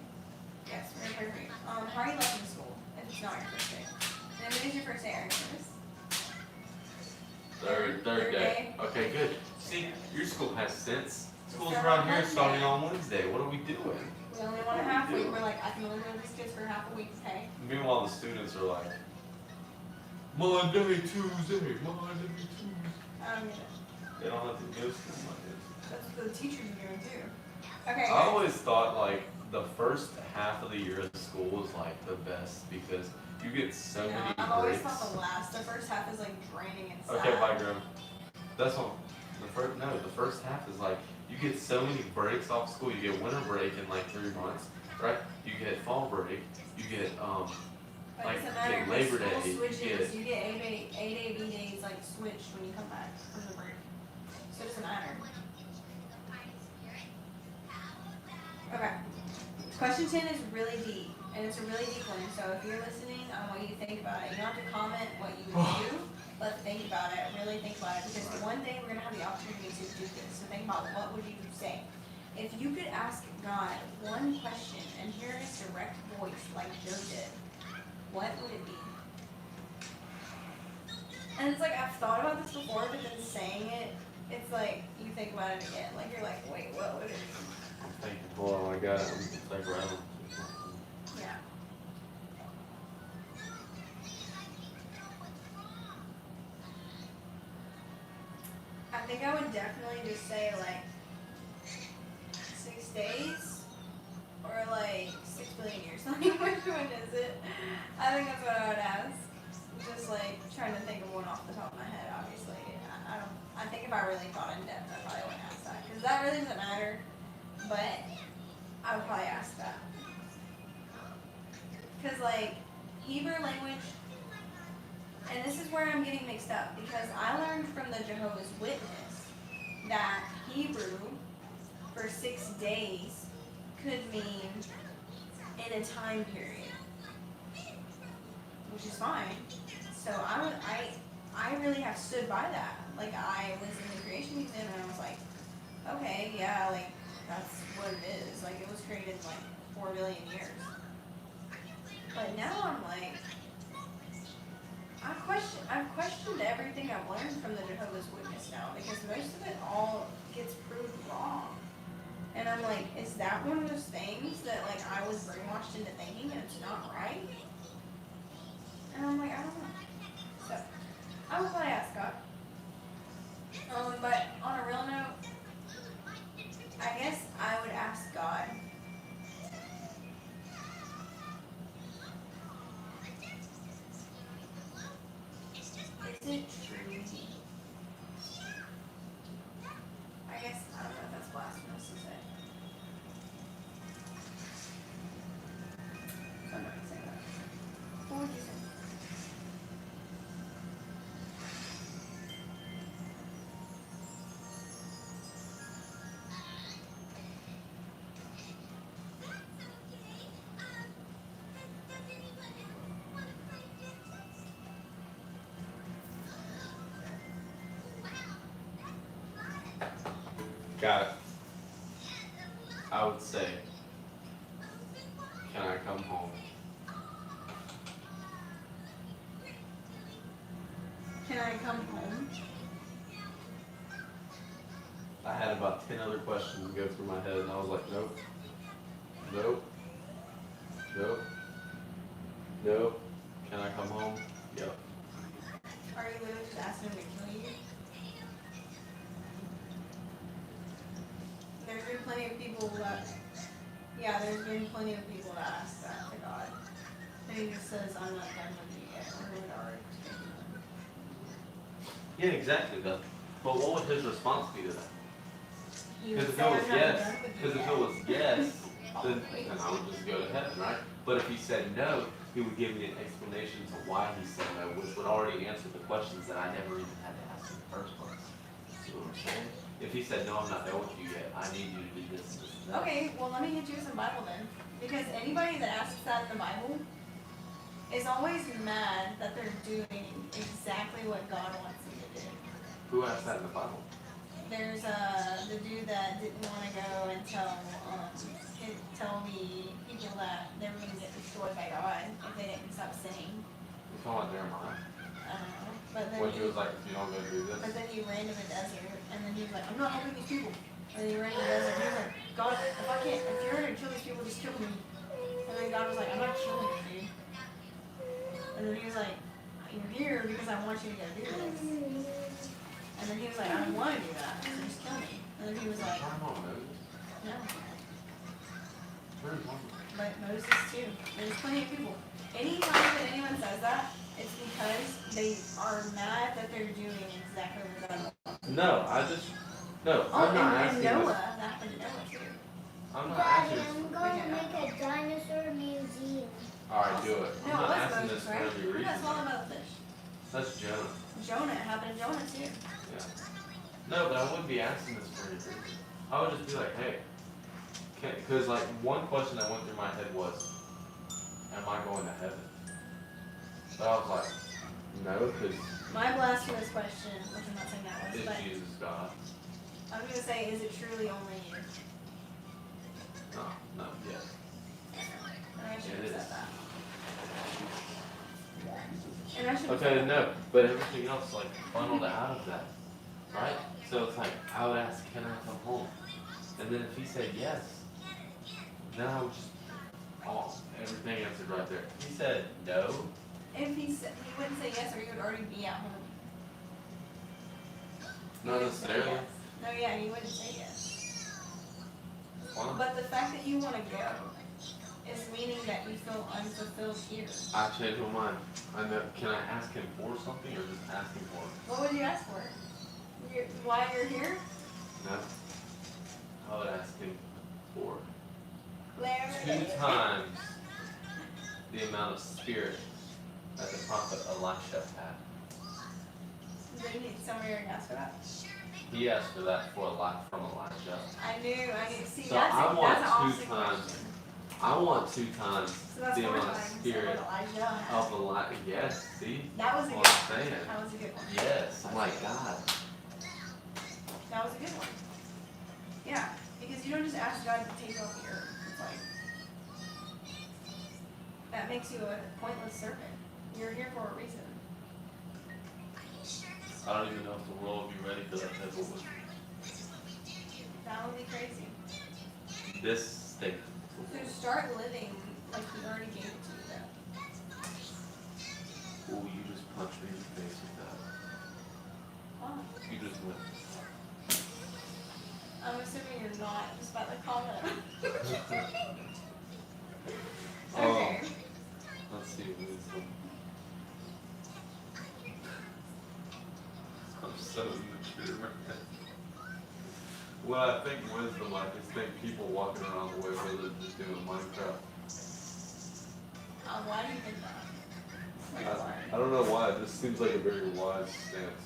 Yes, we're gonna pray for you. How are you liking school? If it's not your first day. And then when is your first day? Are you nervous? Third day. Okay, good. See, your school has sense. Schools Start around on here Monday. starting on Wednesday. What are we doing? We only want a half week. We're like, I can only move these kids for half a week, okay? Meanwhile, the students are like, Monday, Tuesday, Monday, Tuesday. I don't get it. They don't have to go to school Mondays. That's what the teachers are doing too. Okay. I always thought like the first half of the year of school was like the best because you get so No, many I've always breaks. thought the last. The first half is like draining and sad. Okay, bye, Grim. That's what the first half is like you get so many breaks off school. You get winter break in like 3 months, right? You get fall break. You get But like, it doesn't matter. get Labor School Day, switches. You get 8 AB days like switched when you come back from the break. So it doesn't matter. Okay. Question 10 is really deep, and it's a really deep one. So if you're listening, I want you to think about it. You don't have to comment what you would do, but think about it. Really think about it, because one day we're gonna have the opportunity to do this. So think about what would you say. If you could ask God one question and hear his direct voice like Joe did, what would it be? And it's like I've thought about this before, but then saying it, it's like you think about it again. Like you're like, wait, what would it be? thank you, boy. Oh my God, I'm like rattled. Yeah. I think I would definitely just say like 6 days or like 6 billion years. Like which one is it? I think that's what I would ask. Just like trying to think of one off the top of my head. Obviously, I don't. I think if I really thought in depth, I probably wouldn't ask that because that really doesn't matter. But I would probably ask that. Because, like, Hebrew language, and this is where I'm getting mixed up, because I learned from the Jehovah's Witness that Hebrew for 6 days could mean in a time period, which is fine. So I really have stood by that. Like, I was in the creation museum and I was like, okay, yeah, like, that's what it is. Like, it was created in like 4 billion years. But now I'm like, I've questioned everything I've learned from the Jehovah's Witness now, because most of it all gets proved wrong. And I'm like, is that one of those things that like I was brainwashed into thinking and it's not right? And I'm like, I don't know. So I would probably ask God. But on a real note, I guess I would ask God. Is it true? I guess I don't know if that's blasphemous to say. So I'm not gonna say that. What would you say? Got it. I would say, can I 10 other questions go through my head, and I was like, nope, nope, nope, nope. Can I come home? Yep. Are you literally just asking him to kill you? There's been plenty of people that, yeah, there's been plenty of people that ask that to God. And he just says, I'm not done with you yet. Or he would already taken them. Yeah, exactly. But what would his response be to that? He Because would if it say, was I'm not yes, done with you because if yet. it was yes, then I would just go to heaven, right? But if he said no, he would give me an explanation to why he said no, which would already answer the questions that I never even had to ask in the first place. See what I'm saying? If he said no, I'm not done with you yet. I need you to do this, this, and that. Okay, well let me hit you with some Bible then. Because anybody that asks that in the Bible is always mad that they're doing exactly what God wants them to do. Who asked that in the Bible? There's the dude that didn't want to go and tell the people that they were going to get destroyed by God if they didn't stop sinning. You're talking about Jeremiah? I don't know. But then When he was like, if you don't go do but this. then he ran to the desert and then he was like, I'm not helping these people. And then he ran to the desert and he was like, God, if you're going to kill these people, just kill me. And then God was like, I'm not killing you, dude. And then he was like, you're here because I want you to go do this. And then he was like, I don't want to do that, so just kill me. And then he was like, Come on, Moses. no. What are you talking about? But Moses too. There's plenty of people. Anytime that anyone says that, it's because they are mad that they're doing exactly what God wants. No, I'm not and asking Noah, this. that happened to Noah too. I'm not Daddy, asking I'm this. going to make a dinosaur museum. Alright, do it. No, I'm it not was asking Moses, this for right? any Who got reason. swallowed by the fish? That's Jonah. Jonah, it happened to Jonah too. Yeah. No, but I wouldn't be asking this for any reason. I would just be like, hey, because like one question that went through my head was, am I going to heaven? But I was like, no, because My blasphemous question, which I'm not saying that was, is but Jesus God? I was going to say, is it truly only you? No, yes. And I should It have is. said that. And I should have Okay, said that. no, but everything else like funneled out of that, right? So it's like I would ask, can I come home? And then if he said yes, then I would just, everything answered right there. If he said no, If he said, he wouldn't say yes, or he would already be at home. He not wouldn't say necessarily. yes. No, yeah, he wouldn't say yes. Why? But the fact that you want to go is meaning that you feel unfulfilled here. I changed my mind. I know. Can I ask him for something or just ask him for it? What would you ask for? Why you're here? No. I would ask him for Larry. 2 times the amount of spirit that the prophet Elisha had. Do you need somewhere to ask for that? He asked for that for from Elijah. I knew. See, So that's I want that's an 2 awesome times. question. I want 2 times So that's the 4 amount of times spirit what Elijah had. of Elijah. Yes, see? That was a What good I'm one. saying. That was a good one. Yes, I'm like, God. That was a good one. Yeah, because you don't just ask God to take over the earth. It's like, that makes you a pointless servant. You're here for a reason. I don't even know if the world will be ready for that type of wisdom. That would be crazy. This statement. So start living like He already gave it to you though. Ooh, you just punched me in the face with that. Oh, You just went. I'm assuming you're not, just by the comment. Oh. Okay. Let's see, wisdom. I'm so immature, man. When I think wisdom, I just think people walking around the way where they're just doing Minecraft. Why do you think that? Like, why? I don't know why, it just seems like a very wise stance.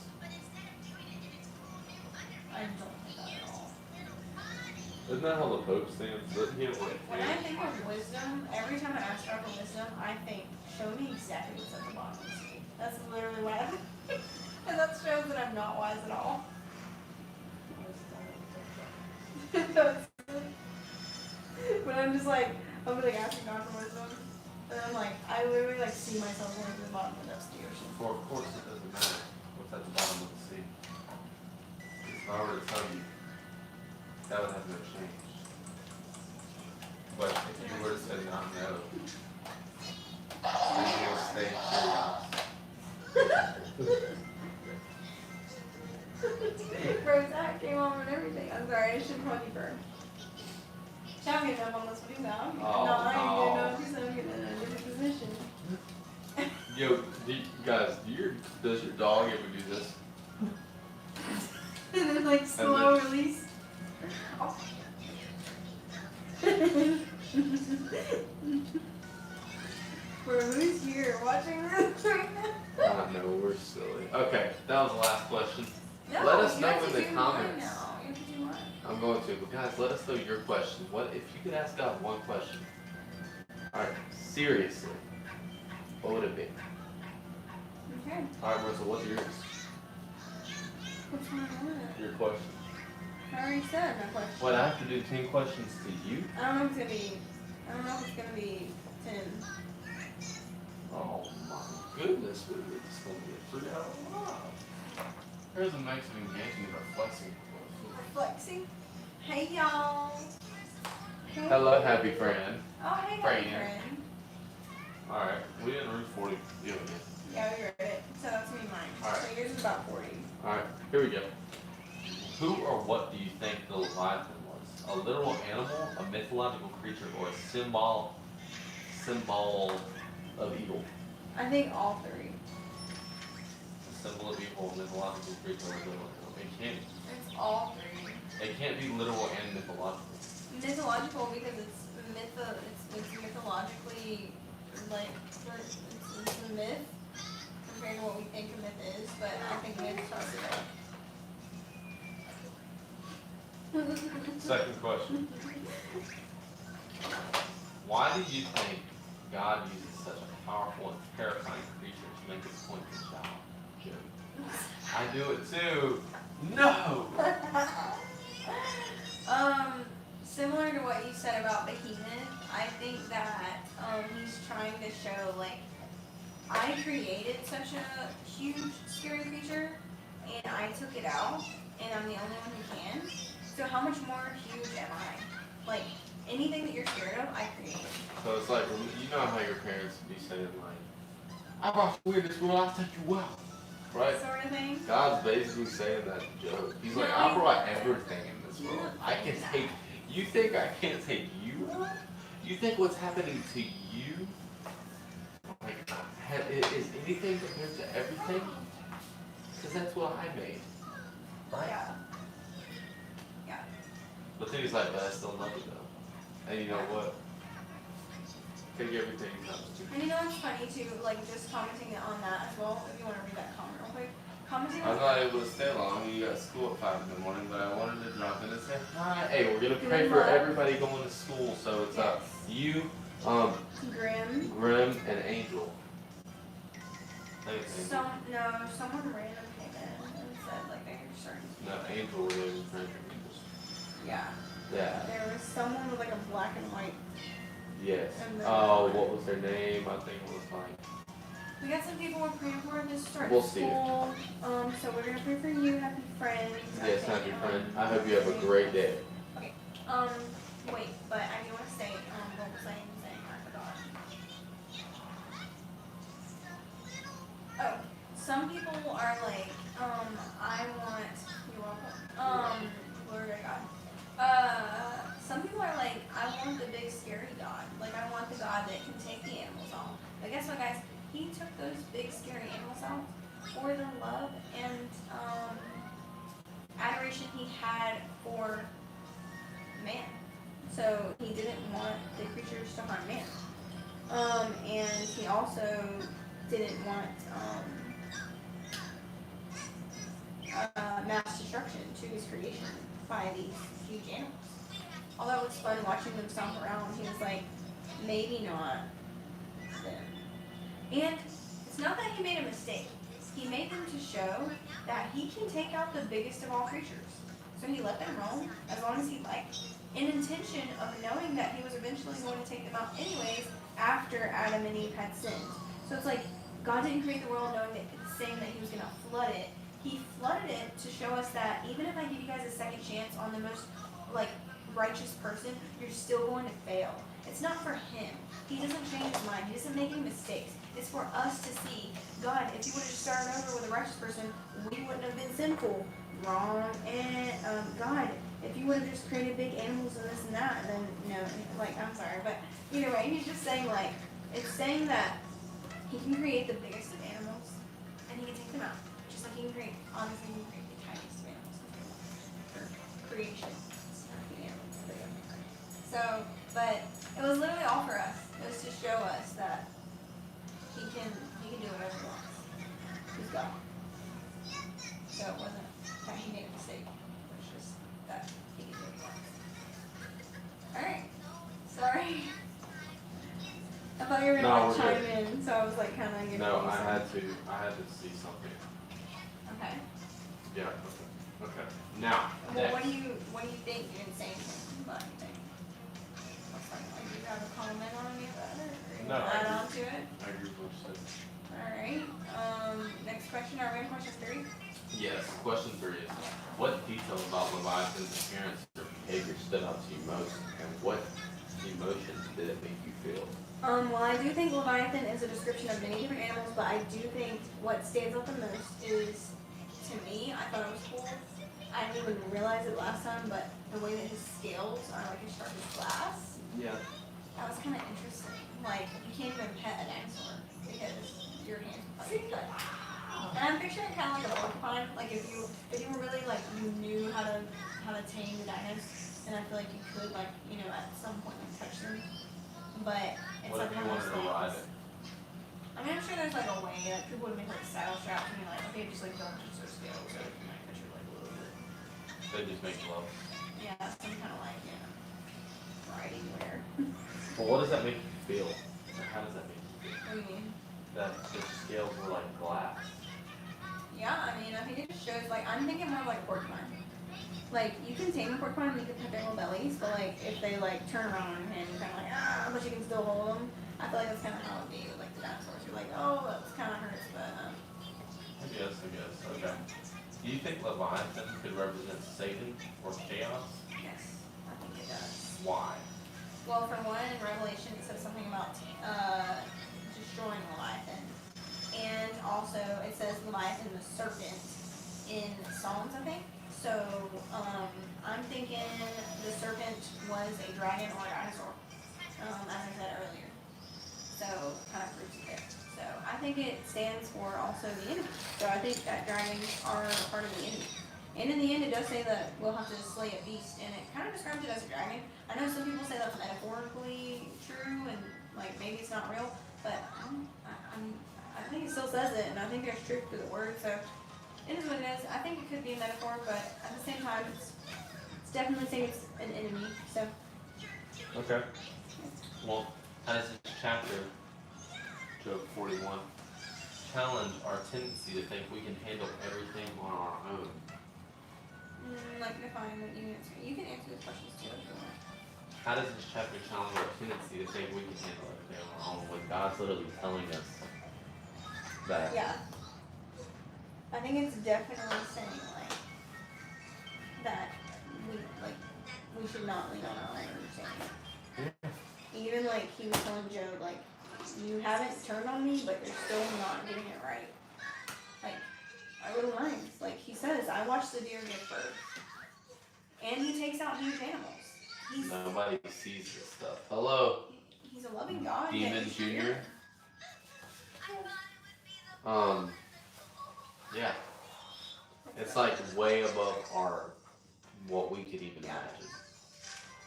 I don't think that at all. Isn't that how the Pope stands? Doesn't he have like When I think of wisdom, every time I ask God for wisdom, I think, show me exactly what's at the bottom of the sea. That's literally what I think. And that shows that I'm not wise at all. But I'm just like, I'm like asking God for wisdom. And I'm like, I literally like see myself going to the bottom of the depths of the ocean. For of course it doesn't matter what's at the bottom of the sea. If I were to tell you that would have no change. But if you were to say not no, then you'll stay curious. Bro, that came on and everything. I'm sorry, I should have called you first. Shall get up on this one now. Oh, no, I ain't no. good enough because I'm getting in a different position. Yo, guys, does your dog ever do this? And then like slow release. Oh. Bro, who's here watching this right now? I know, we're silly. Okay, that was the last question. No, Let us you know have in to the do mine comments. now. You have to do mine. I'm going to, but guys, let us know your question. What if you could ask God one question? Alright, seriously, what would it be? Okay. Alright, Marissa, what's yours? What's my one? Your question. I already said my question. What, I have to do 10 questions to you? I don't know if it's gonna be. I don't know if it's gonna be 10. Oh my goodness, this is going to be a 3-hour live. Here's a Mexican engagement reflexing. Flexing. Hey y'all. Hey. Hello, happy friend. Oh hey Friend. friend. Alright, we didn't read 40 yet. Yeah, we read it. So that's gonna be mine. Alright. So yours is about 40. Alright, here we go. Who or what do you think the Leviathan was? A literal animal, a mythological creature, or a symbol of evil? I think all 3. A symbol of evil, mythological creature, or literal animal. It's all 3. It can't be literal and mythological. Mythological because it's mythologically like it's a myth compared to what we think a myth is, but I think myths are real. Second question. Why do you think God uses such a powerful and terrifying creature to make his point to child? Joke. I do it too. No! Similar to what you said about Behemoth, I think that he's trying to show like I created such a huge scary creature and I took it out and I'm the only one who can. So how much more huge am I? Like anything that you're scared of, I created. So it's like, you know how your parents would be saying like, I brought you in this world, I'll take you out. Right? Sort of thing. God's basically saying that joke. He's like, I brought everything in this world. I can take, you think I can't take you out? You think what's happening to you, like, is anything compared to everything? Because that's what I made. Right? Yeah. Yeah. But then he's like, but I still love you though. And you know what? Take everything comes to And you know what's funny too, like just commenting on that as well, if you want to read that comment real quick. Commenting I'm on not able to stay long. You got school at 5 in the morning, but I wanted to drop in and say hi. Hey, we're gonna pray for everybody going to school. So it's you, Grim. Grim, and Angel. Thanks, Angel. Someone random came in and said like they were starting. No, Angel really was praying for Angels. Yeah. Yeah. There was someone with like a black and white. Yes. And then- Oh, what was their name? I think it was like. We got some people we're praying for to start We'll see. school. So we're gonna pray for you, happy friends. Yes, happy friend. I hope you have a great day. Okay. Wait, but I do want to say, what was I saying? I forgot. Oh, some people are like, I want, you're welcome. Glory to God. Some people are like, I want the big scary God. Like, I want the God that can take the animals out. But guess what, guys? He took those big scary animals out for the love and adoration he had for man. So he didn't want the creatures to harm man. And he also didn't want mass destruction to his creation by these huge animals. Although it's fun watching them stomp around, he was like, maybe not them. And it's not that he made a mistake. He made them to show that he can take out the biggest of all creatures. So he let them roam as long as he liked, in intention of knowing that he was eventually going to take them out anyways after Adam and Eve had sinned. So it's like God didn't create the world saying that he was going to flood it. He flooded it to show us that even if I give you guys a second chance on the most like righteous person, you're still going to fail. It's not for him. He doesn't change his mind. He doesn't make any mistakes. It's for us to see, God, if you would have just started over with a righteous person, we wouldn't have been sinful. Wrong. And God, if you would have just created big animals and this and that, then like I'm sorry, but either way, he's just saying like it's saying that he can create the biggest of animals and he can take them out. Just like he can create honestly he can create the tiniest of animals or creation. It's not the animals, but yeah. So but it was literally all for us. It was to show us that he can do whatever he wants. He's God. So it wasn't that he made a mistake. It was just that he can do what he wants. Alright. Sorry. I thought you were gonna chime in, so I was like kinda giving No, you I some. had to see something. Okay. Yeah, okay. Now, Well, next. what do you think? You didn't say anything, but you think? Like, do you have a comment on any of that, or you No, wanna I add agree. on to it? I agree with what you said. Alright, next question, are we on question 3? Yes, question 3 is, what detail about Leviathan's appearance or behavior stood out to you most, and what emotions did it make you feel? Well, I do think Leviathan is a description of many different animals, but I do think what stands out the most is, to me, I thought it was cool. I didn't even realize it last time, but the way that his scales are like as sharp as glass, Yeah. that was kind of interesting. Like, you can't even pet a dinosaur because your hands are probably cut. And I'm picturing kind of like a porcupine. Like if you were really like you knew how to tame the dinos, and I feel like you could like at some point like touch them. But it's What like if you one of wanted those to ride things. it? I mean, I'm sure there's like a way. Like people would make like saddle straps and be like, okay, just like don't touch their scales, so you can like touch it like a little bit. They just make love. Yeah, some kind of like riding wear. Well, what does that make you feel? Or how does that make you feel? What do you mean? That the scales were like glass. Yeah, I mean, I think it just shows, like, I'm thinking more of, like, a porcupine. Like, you can tame a porcupine and you can pet their little bellies, but, like, if they, like, turn around on your hand, you're kind of like, but you can still hold them. I feel like that's kind of how it would be with, like, the dinosaurs. You're like, oh, that kind of hurts, but, I guess. Okay. Do you think Leviathan could represent Satan or chaos? yes, I think it does. Why? Well, for one, in Revelation, it says something about, destroying Leviathan. And also, it says Leviathan the serpent in Psalms, I think. So, I'm thinking the serpent was a dragon or a dinosaur, as I said earlier. So, kind of proves it there. So, I think it stands for also the enemy. So, I think that dragons are part of the enemy. And in the end, it does say that we'll have to slay a beast, and it kind of describes it as a dragon. I know some people say that's metaphorically true, and like maybe it's not real, but I think it still says it, and I think there's truth to the word. So it is what it is. I think it could be a metaphor, but at the same time, it's definitely saying it's an enemy. So Okay. Well, how does this chapter, Job 41, challenge our tendency to think we can handle everything on our own? like define what you answer. You can answer the questions too if you want. How does this chapter challenge our tendency to think we can handle everything on our own when God's literally telling us that? Yeah. I think it's definitely saying like that we should not lean on our own understanding. Yeah. Even like he was telling Job, like, you haven't turned on me, but you're still not getting it right. Like, our little minds. Like he says, I watch the deer give birth. And he takes out huge animals. Nobody sees this stuff. Hello, He's a loving God. Demon he's Jr. here. Yeah. It's like way above what we could even imagine.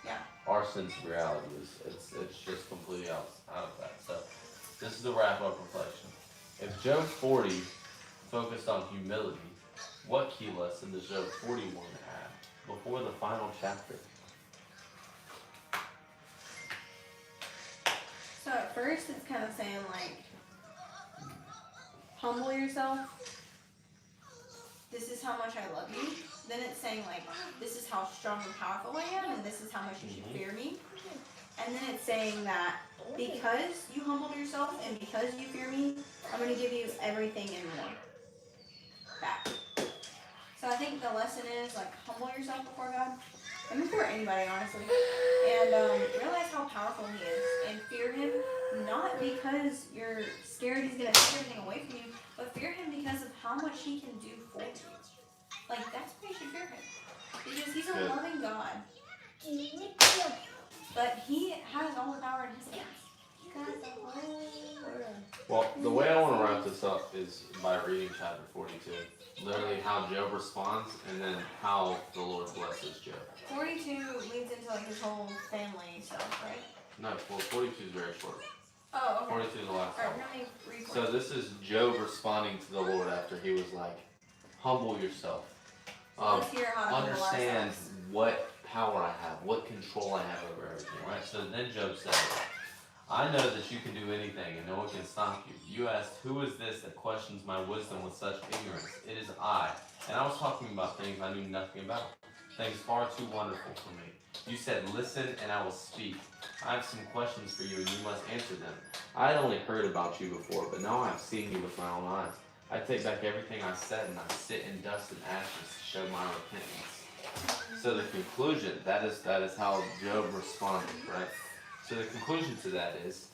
Yeah. Our sense of reality it's just completely out of that. So this is the wrap up reflection. If Job 40 focused on humility, what key lesson does Job 41 have before the final chapter? So at first it's kind of saying like, humble yourself. This is how much I love you. Then it's saying like, this is how strong and powerful I am, and this is how much you should fear me. And then it's saying that because you humbled yourself and because you fear me, I'm going to give you everything and more back. So I think the lesson is like, humble yourself before God. and before anybody, honestly. And realize how powerful he is, and fear him not because you're scared he's gonna take everything away from you, but fear him because of how much he can do for you. Like that's why you should fear him, because he's a loving God, but he has all the power in his hands. Well, the way I want to wrap this up is by reading chapter 42. Literally how Job responds and then how the Lord blesses Job. 42 leads into like his whole family stuff, right? No, well, 42 is very short. Oh, okay. 42 is the last Alright, one. let me read So this is Job responding to the Lord after he was like, humble yourself. Let's hear how to Understand what power I have, what control I have over everything, right? So then Job says, I know that you can do anything and no one can stop you. You asked, who is this that questions my wisdom with such ignorance? It is I. And I was talking about things I knew nothing about, things far too wonderful for me. You said, listen and I will speak. I have some questions for you and you must answer them. I had only heard about you before, but now I have seen you with my own eyes. I take back everything I said and I sit in dust and ashes to show my repentance. So the conclusion, that is how Job responded, right? So the conclusion to that is,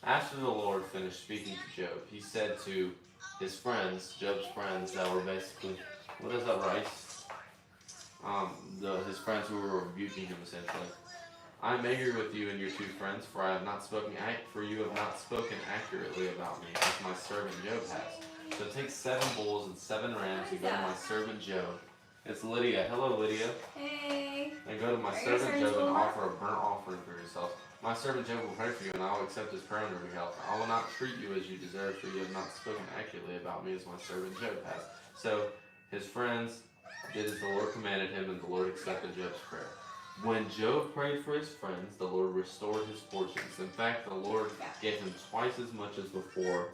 after the Lord finished speaking to Job, he said to his friends, Job's friends that were basically, what is that, Rice? His friends who were rebuking him essentially. I am angry with you and your two friends, for you have not spoken accurately about me, as my servant Job has. So take 7 bulls and 7 rams and go to my servant Job. It's Lydia. Hello, Lydia. Hey. And go to my servant Job and offer a burnt offering for yourself. My servant Job will pray for you, and I will accept his prayer on your behalf. I will not treat you as you deserve, for you have not spoken accurately about me as my servant Job has. So his friends did as the Lord commanded him, and the Lord accepted Job's prayer. When Job prayed for his friends, the Lord restored his fortunes. In fact, the Lord gave him twice as much as before.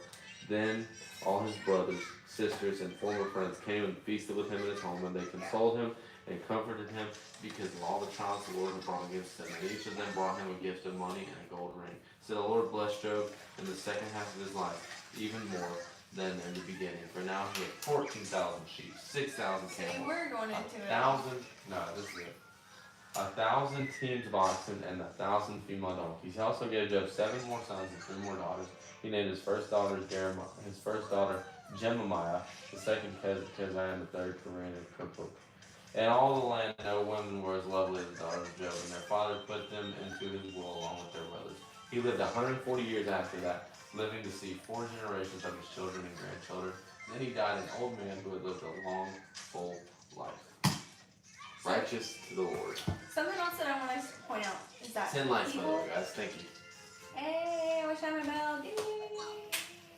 Then all his brothers, sisters, and former friends came and feasted with him in his home, and they consoled him and comforted him because of all the trials the Lord had brought against him. And each of them brought him a gift of money and a gold ring. So the Lord blessed Job in the second half of his life, even more than in the beginning. For now he had 14,000 sheep, 6,000 camels, We're going into 1,000, no, this is it. 1,000 teams of oxen and 1,000 female donkeys. He also gave Job 7 more sons and 3 more daughters. He named his first daughter Jemimiah, the second Keziah, and the third Corinne and Kirpuk. In all the land no women were as lovely as the daughters of Job, and their father put them into his will along with their brothers. He lived 140 years after that, living to see 4 generations of his children and grandchildren. Then he died an old man who had lived a long, full life. Righteous to the Lord. Something else that I want to point out is that 10 likes, by the way, guys. Thank you. Hey, I wish I had my bell.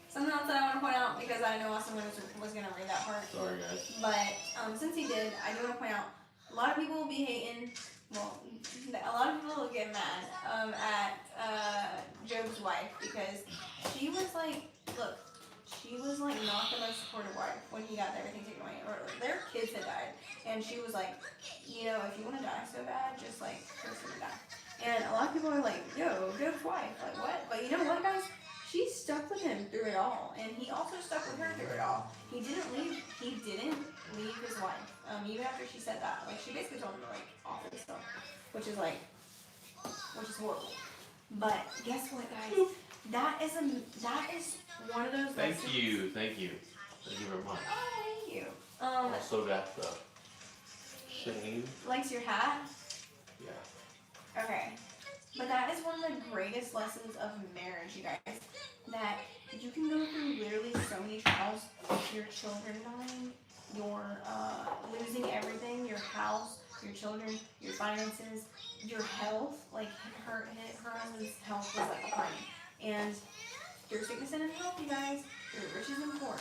Something else that I want to point out, because I know Austin was going to read that part. Sorry, guys. But since he did, I do want to point out, a lot of people will be hating, well, a lot of people will get mad at Job's wife, because she was like, look, she was like not the most supportive wife when he got everything taken away, or their kids had died, and she was like, you know, if you want to die so bad, just like force him to die. And a lot of people are like, yo, Job's wife, like what? But you know what, guys? She stuck with him through it all, and he also stuck with her through it all. He didn't leave his wife, even after she said that. Like, she basically told him to, like, offer stuff, which is horrible. But guess what, guys? That is one of those lessons. Thank you very much. Oh, thank you. Also got the Shane. Likes your hat? Yeah. Okay. But that is one of the greatest lessons of marriage, you guys. That you can go through literally so many trials, your children dying, your losing everything, your house, your children, your finances, your health. Like her husband's health was like declining. And through sickness and health, you guys, through riches and poor.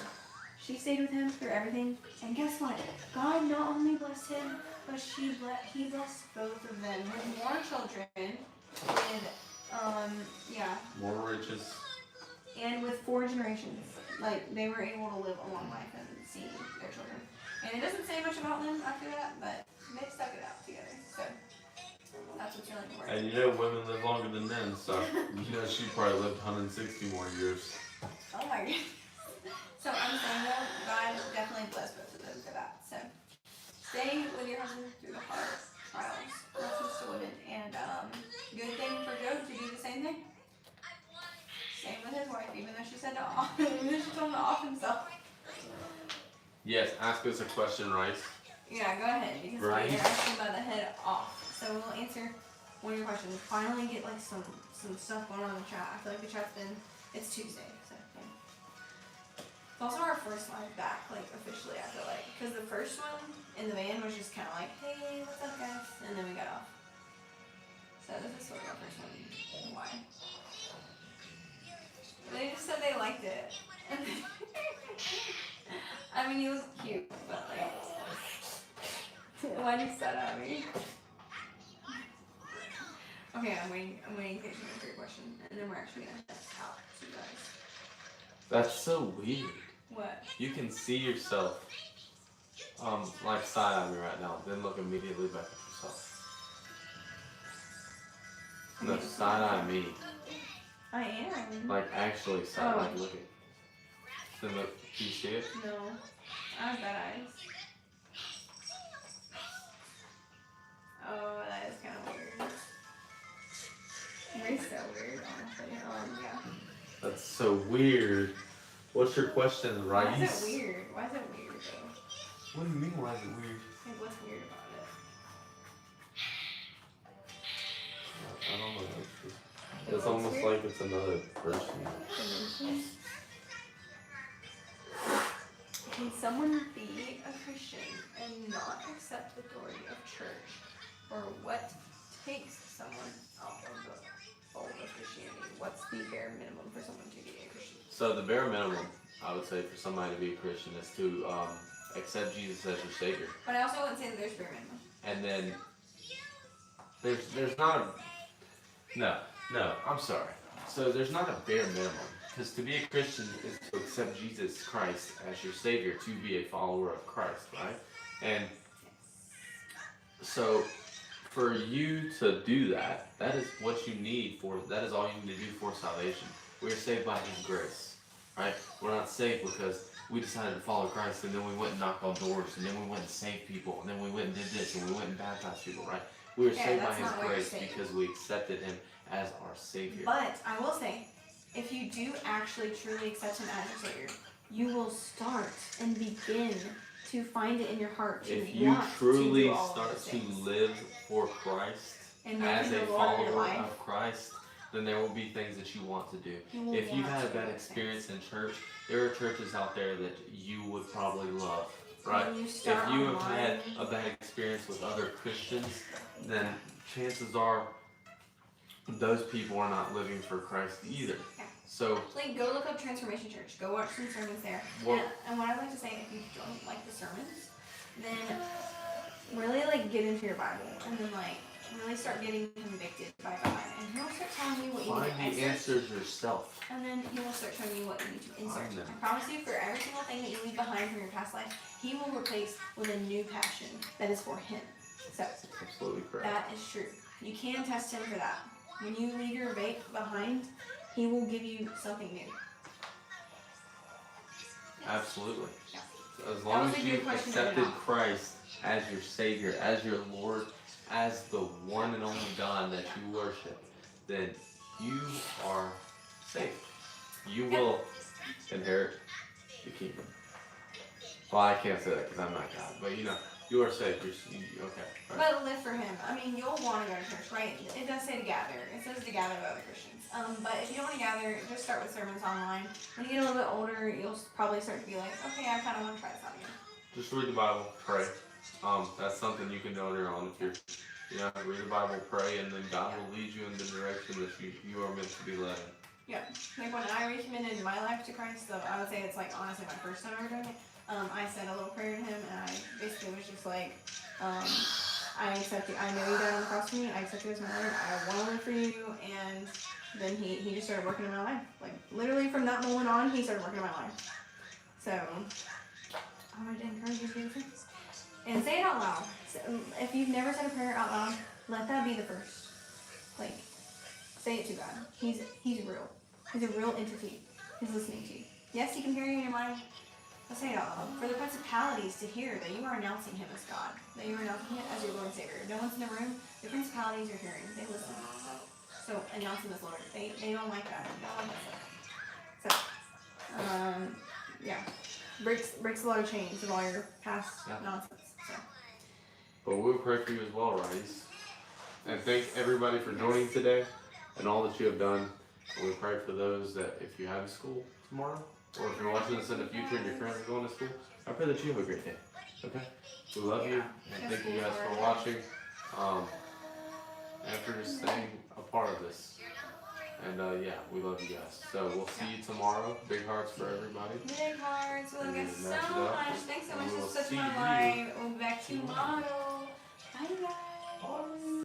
She stayed with him through everything. And guess what? God not only blessed him, but he blessed both of them with more children. With, More riches. And with 4 generations. Like, they were able to live a long life and see their children. And it doesn't say much about them after that, but they stuck it out together. So, that's what's really important. And you know women live longer than men, so you know she probably lived 160 more years. Oh my goodness. So, I'm saying though, God definitely blessed both of them for that. So, stay with your husband through the hard trials. message to women. And good thing for Joe to do the same thing. Same with his wife, even though she said to off, even though she told him to off himself. Yes, ask us a question, Rice. Yeah, go ahead, because you're asking about the head off. So we'll answer one of your questions. Finally get like some stuff going on in the chat. I feel like the chat's been, it's Tuesday, so yeah. It's also our first live back, like officially, I feel like. Because the first one in the van was just kind of like, hey, what's up guys? And then we got off. So this is sort of our first one. Why? They just said they liked it. I mean, he was cute, but like, why did you set at me? Okay, I'm waiting patiently for your question, and then we're actually gonna head out to you guys. That's so weird. What? You can see yourself, like side-eye me right now, then look immediately back at yourself. No, side-eye me. I am. Like actually side, like look at. Then look, do you see it? No. I have bad eyes. Oh, that is kind of weird. It's so weird, honestly. Yeah. That's so weird. What's your question, Rice? Why is it weird? Why is it weird though? What do you mean, why is it weird? Like, what's weird about it? I don't know. It's almost weird? Like it's another person. Can someone be a Christian and not accept the authority of church? Or what takes someone out of the fold of Christianity? What's the bare minimum for someone to be a Christian? So the bare minimum, I would say, for somebody to be a Christian is to accept Jesus as your Savior. But I also wouldn't say that there's bare minimum. And then there's not a no, I'm sorry. So there's not a bare minimum. Because to be a Christian is to accept Jesus Christ as your Savior, to be a follower of Christ, right? And so for you to do that, that is what you need for, that is all you need to do for salvation. We are saved by His grace, right? We're not saved because we decided to follow Christ and then we went and knocked on doors and then we went and saved people and then we went and did this and we went and baptized people, right? We are saved by His grace because we accepted Him as our Savior. But I will say, if you do actually truly accept Him as your Savior, you will start and begin to find it in your heart to if you want truly to do all start of those to things. live for Christ And as making a the Lord of your follower life, of Christ, then there will be things that you want to do. you will If you've want had a to bad do those experience things. in church, there are churches out there that you would probably love, right? When you If start you have had online- a bad experience with other Christians, then chances are those people are not living for Christ either. Yeah. So, Like, go look up Transformation Church. Go watch some sermons there. Well- And what I'd like to say, if you don't like the sermons, then really, like, get into your Bible. And then, like, really start getting convicted by God. And He'll start telling you what you find need to the insert. answers yourself. And then He will start showing you what you need to insert. Find them. I promise you, for every single thing that you leave behind from your past life, He will replace with a new passion that is for Him. So, Absolutely correct. that is true. You can test Him for that. When you leave your vape behind, He will give you something new. Absolutely. Yeah. As long was as a you good question to accepted know. Christ as your Savior, as your Lord, as the one and only God that you worship, then you are saved. You will inherit the kingdom. Well, I can't say that because I'm not God, but you are saved. Okay. Right. But live for Him. I mean, you'll want to go to church, right? It does say to gather. It says to gather with other Christians. But if you don't want to gather, just start with sermons online. When you get a little bit older, you'll probably start to be like, okay, I kind of want to try this out again. Just read the Bible, pray. That's something you can do on your own. If you're, read the Bible, pray, and then God will lead you in the direction that you are meant to be led in. Yeah. Like when I recommitted my life to Christ, so I would say it's like honestly my first time ever doing it. I said a little prayer to Him, and I basically was just like, I accept you. I know You died on the cross for me. I accept You as my Lord. I want to live for You. And then he just started working in my life. Like literally from that moment on, He started working in my life. So I would encourage you to do the same. And say it out loud. So, if you've never said a prayer out loud, let that be the first. Like, say it to God. He's real. He's a real entity. He's listening to you. Yes, He can hear you in your mind. let's say it out loud. For the principalities to hear that you are announcing him as God, that you are announcing him as your Lord and Savior. No one's in the room. The principalities are hearing. They listen. So announce him as Lord. They don't like that. They don't like that stuff. So, yeah. Breaks a lot of chains of all your past nonsense. So. But we'll pray for you as well, Rice. And thank everybody for joining today and all that you have done. And we pray for those that if you have school tomorrow, or if you're watching this in the future and your friends are going to school, I pray that you have a great day. Okay? We love you, and thank you guys for watching. And for just staying a part of this. And yeah, we love you guys. So we'll see you tomorrow. Big hearts for everybody. Big hearts. We love you guys so Match it much. up. Thanks so And much we will for such see my you life. We'll be back tomorrow. Bye, guys. Bye.